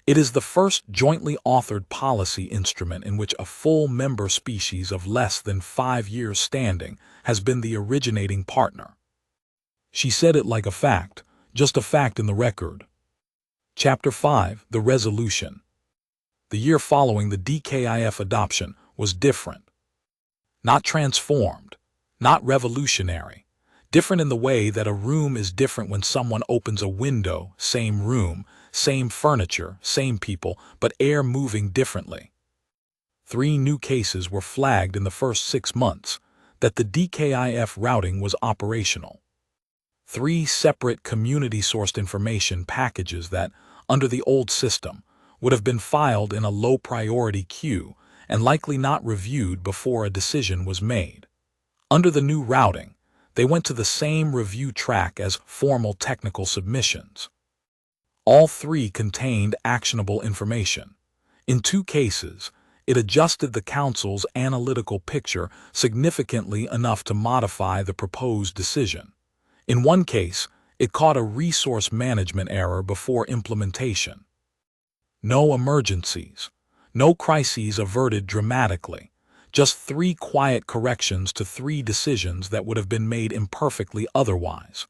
It is the first jointly authored policy instrument in which a full member species of less than 5 years standing has been the originating partner. She said it like a fact, just a fact in the record. Chapter 5, the resolution. The year following the DKIF adoption was different. Not transformed, not revolutionary. Different in the way that a room is different when someone opens a window, same room, same furniture, same people, but air moving differently. 3 new cases were flagged in the first 6 months that the DKIF routing was operational. 3 separate community-sourced information packages that, under the old system, would have been filed in a low-priority queue and likely not reviewed before a decision was made. Under the new routing, they went to the same review track as formal technical submissions. All 3 contained actionable information. In 2 cases, it adjusted the Council's analytical picture significantly enough to modify the proposed decision. In 1 case, it caught a resource management error before implementation. No emergencies, no crises averted dramatically, just 3 quiet corrections to 3 decisions that would have been made imperfectly otherwise.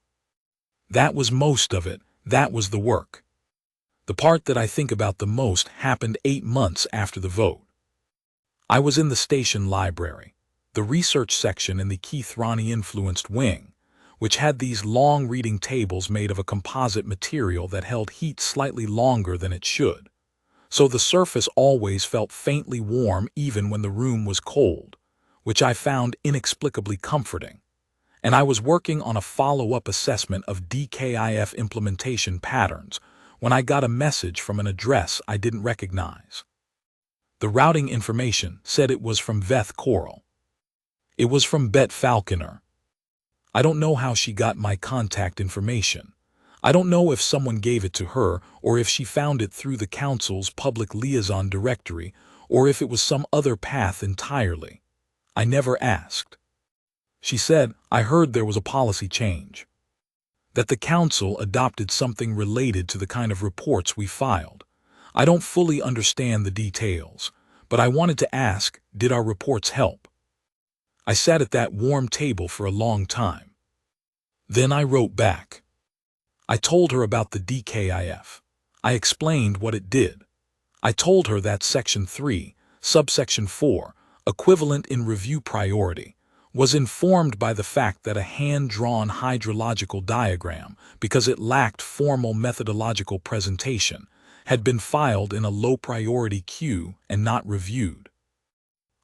That was most of it, that was the work. The part that I think about the most happened 8 months after the vote. I was in the station library, the research section in the Keith Ronnie-influenced wing, which had these long reading tables made of a composite material that held heat slightly longer than it should. So the surface always felt faintly warm even when the room was cold, which I found inexplicably comforting. And I was working on a follow-up assessment of DKIF implementation patterns when I got a message from an address I didn't recognize. The routing information said it was from Veth Coral. It was from Bet Falconer. I don't know how she got my contact information. I don't know if someone gave it to her or if she found it through the Council's public liaison directory or if it was some other path entirely. I never asked. She said, I heard there was a policy change. That the Council adopted something related to the kind of reports we filed. I don't fully understand the details, but I wanted to ask, did our reports help? I sat at that warm table for a long time. Then I wrote back. I told her about the DKIF. I explained what it did. I told her that Section 3, Subsection 4, equivalent in review priority, was informed by the fact that a hand-drawn hydrological diagram, because it lacked formal methodological presentation, had been filed in a low-priority queue and not reviewed.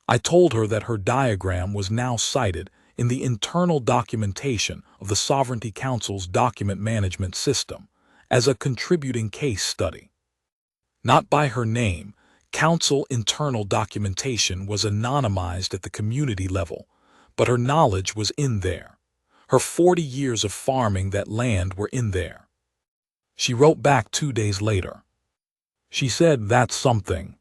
I told her that her diagram was now cited in the internal documentation of the Sovereignty Council's document management system as a contributing case study. Not by her name, Council internal documentation was anonymized at the community level, but her knowledge was in there. Her 40 years of farming that land were in there. She wrote back 2 days later. She said, that's something.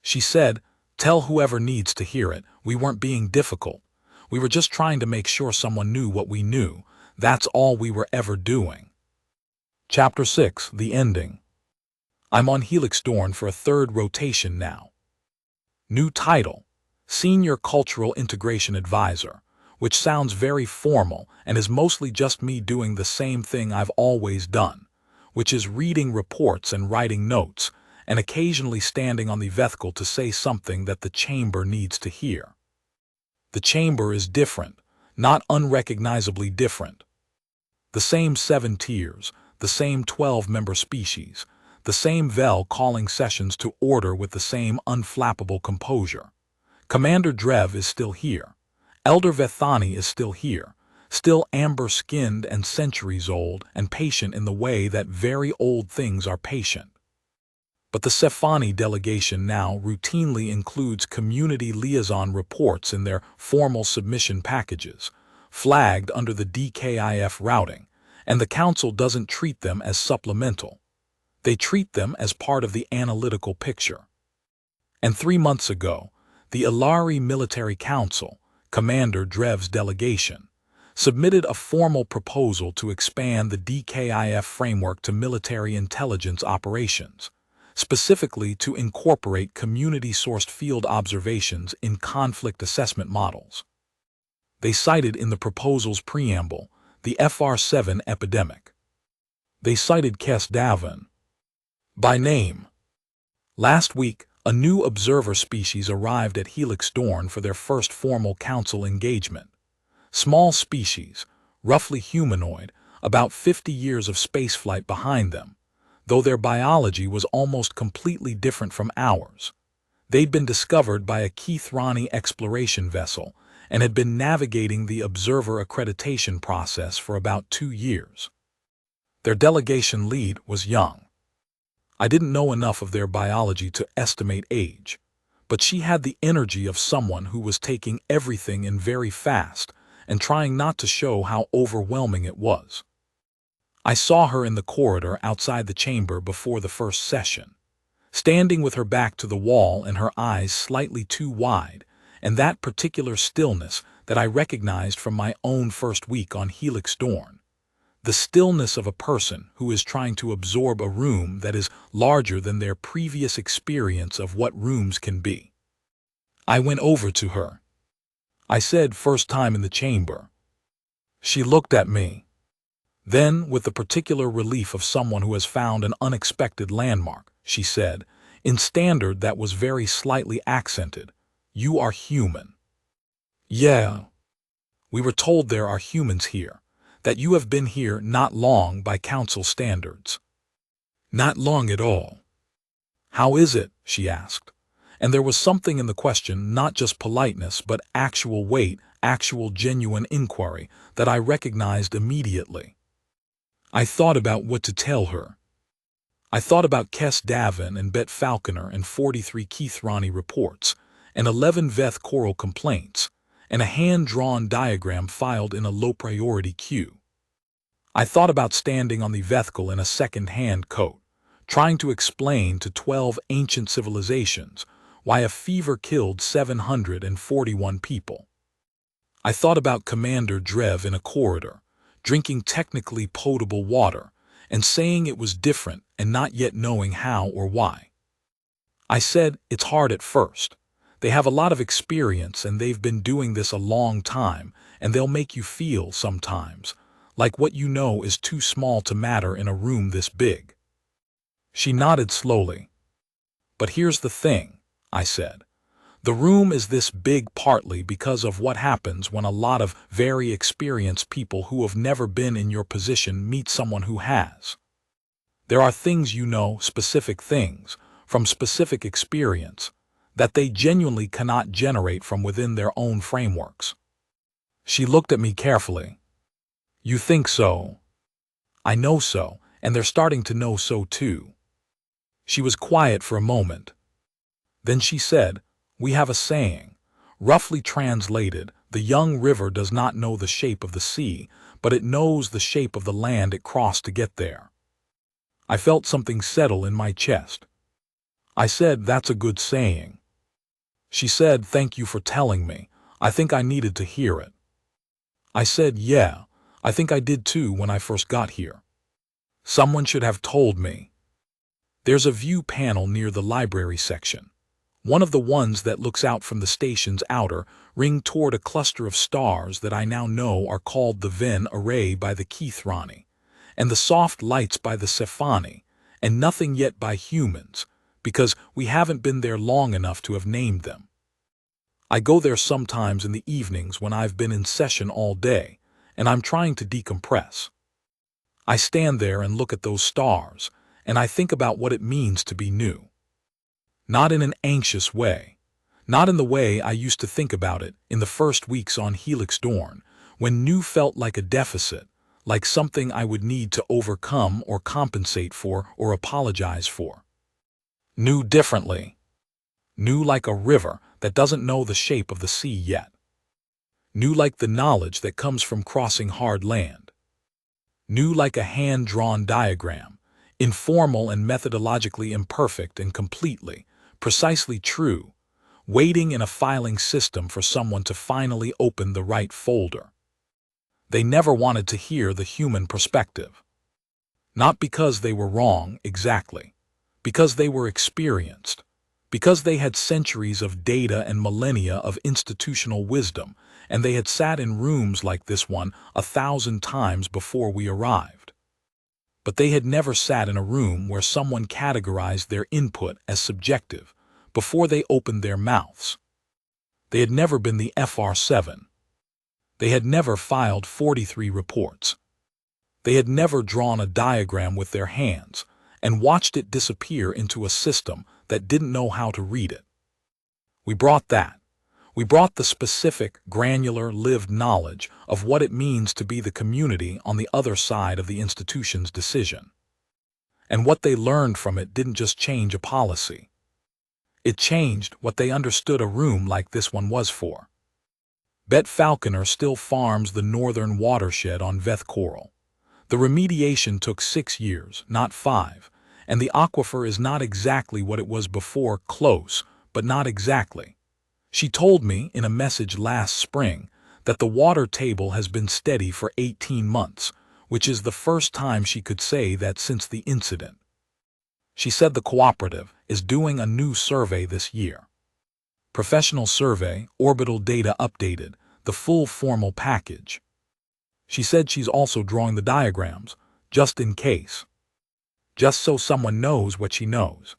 She said, tell whoever needs to hear it, we weren't being difficult. We were just trying to make sure someone knew what we knew. That's all we were ever doing. Chapter 6, the ending. I'm on Helix Dorn for a third rotation now. New title, Senior Cultural Integration Advisor, which sounds very formal and is mostly just me doing the same thing I've always done, which is reading reports and writing notes, and occasionally standing on the vethkel to say something that the chamber needs to hear. The chamber is different, not unrecognizably different. The same 7 tiers, the same 12-member species, the same Vel calling sessions to order with the same unflappable composure. Commander Drev is still here. Elder Vethani is still here, still amber-skinned and centuries old and patient in the way that very old things are patient. But the Sefani delegation now routinely includes community liaison reports in their formal submission packages, flagged under the DKIF routing, and the Council doesn't treat them as supplemental. They treat them as part of the analytical picture. And 3 months ago, the Ilari Military Council, Commander Drev's delegation, submitted a formal proposal to expand the DKIF framework to military intelligence operations, specifically to incorporate community-sourced field observations in conflict assessment models. They cited in the proposal's preamble the FR7 epidemic. They cited Kes Davin by name. Last week, a new observer species arrived at Helix Dorn for their first formal council engagement. Small species, roughly humanoid, about 50 years of spaceflight behind them, though their biology was almost completely different from ours. They'd been discovered by a Keithrani exploration vessel and had been navigating the observer accreditation process for about 2 years. Their delegation lead was young. I didn't know enough of their biology to estimate age, but she had the energy of someone who was taking everything in very fast and trying not to show how overwhelming it was. I saw her in the corridor outside the chamber before the first session, standing with her back to the wall and her eyes slightly too wide, and that particular stillness that I recognized from my own first week on Helix Dorn. The stillness of a person who is trying to absorb a room that is larger than their previous experience of what rooms can be. I went over to her. I said, "First time in the chamber." She looked at me. Then, with the particular relief of someone who has found an unexpected landmark, she said, in standard that was very slightly accented, "You are human." "Yeah. We were told there are humans here, that you have been here not long by council standards." "Not long at all." "How is it?" she asked. And there was something in the question, not just politeness, but actual weight, actual genuine inquiry, that I recognized immediately. I thought about what to tell her. I thought about Kes Davin and Bet Falconer and 43 Keithrani reports, and 11 Veth Coral complaints, and a hand-drawn diagram filed in a low-priority queue. I thought about standing on the vethkel in a second-hand coat, trying to explain to 12 ancient civilizations why a fever killed 741 people. I thought about Commander Drev in a corridor, drinking technically potable water, and saying it was different and not yet knowing how or why. I said, "It's hard at first. They have a lot of experience and they've been doing this a long time, and they'll make you feel sometimes like what you know is too small to matter in a room this big." She nodded slowly. "But here's the thing," I said. "The room is this big partly because of what happens when a lot of very experienced people who have never been in your position meet someone who has. There are things you know, specific things, from specific experience, that they genuinely cannot generate from within their own frameworks." She looked at me carefully. "You think so?" "I know so, and they're starting to know so too." She was quiet for a moment. Then she said, "We have a saying. Roughly translated, the young river does not know the shape of the sea, but it knows the shape of the land it crossed to get there." I felt something settle in my chest. I said, "That's a good saying." She said, "Thank you for telling me. I think I needed to hear it." I said, "Yeah, I think I did too when I first got here. Someone should have told me." There's a view panel near the library section. One of the ones that looks out from the station's outer ring toward a cluster of stars that I now know are called the Venn array by the Keithrani, and the soft lights by the Cephani, and nothing yet by humans, because we haven't been there long enough to have named them. I go there sometimes in the evenings when I've been in session all day, and I'm trying to decompress. I stand there and look at those stars, and I think about what it means to be new. Not in an anxious way. Not in the way I used to think about it in the first weeks on Helix Dorn, when new felt like a deficit, like something I would need to overcome or compensate for or apologize for. New differently. New like a river that doesn't know the shape of the sea yet. New like the knowledge that comes from crossing hard land. New like a hand-drawn diagram, informal and methodologically imperfect and precisely true, waiting in a filing system for someone to finally open the right folder. They never wanted to hear the human perspective. Not because they were wrong, exactly. Because they were experienced. Because they had centuries of data and millennia of institutional wisdom, and they had sat in rooms like this one 1,000 times before we arrived. But they had never sat in a room where someone categorized their input as subjective before they opened their mouths. They had never been the FR7. They had never filed 43 reports. They had never drawn a diagram with their hands and watched it disappear into a system that didn't know how to read it. We brought that. We brought the specific, granular, lived knowledge of what it means to be the community on the other side of the institution's decision. And what they learned from it didn't just change a policy. It changed what they understood a room like this one was for. Bet Falconer still farms the northern watershed on Veth Coral. The remediation took 6 years, not 5, and the aquifer is not exactly what it was before, close, but not exactly. She told me in a message last spring that the water table has been steady for 18 months, which is the first time she could say that since the incident. She said the cooperative is doing a new survey this year. Professional survey, orbital data updated, the full formal package. She said she's also drawing the diagrams, just in case. Just so someone knows what she knows.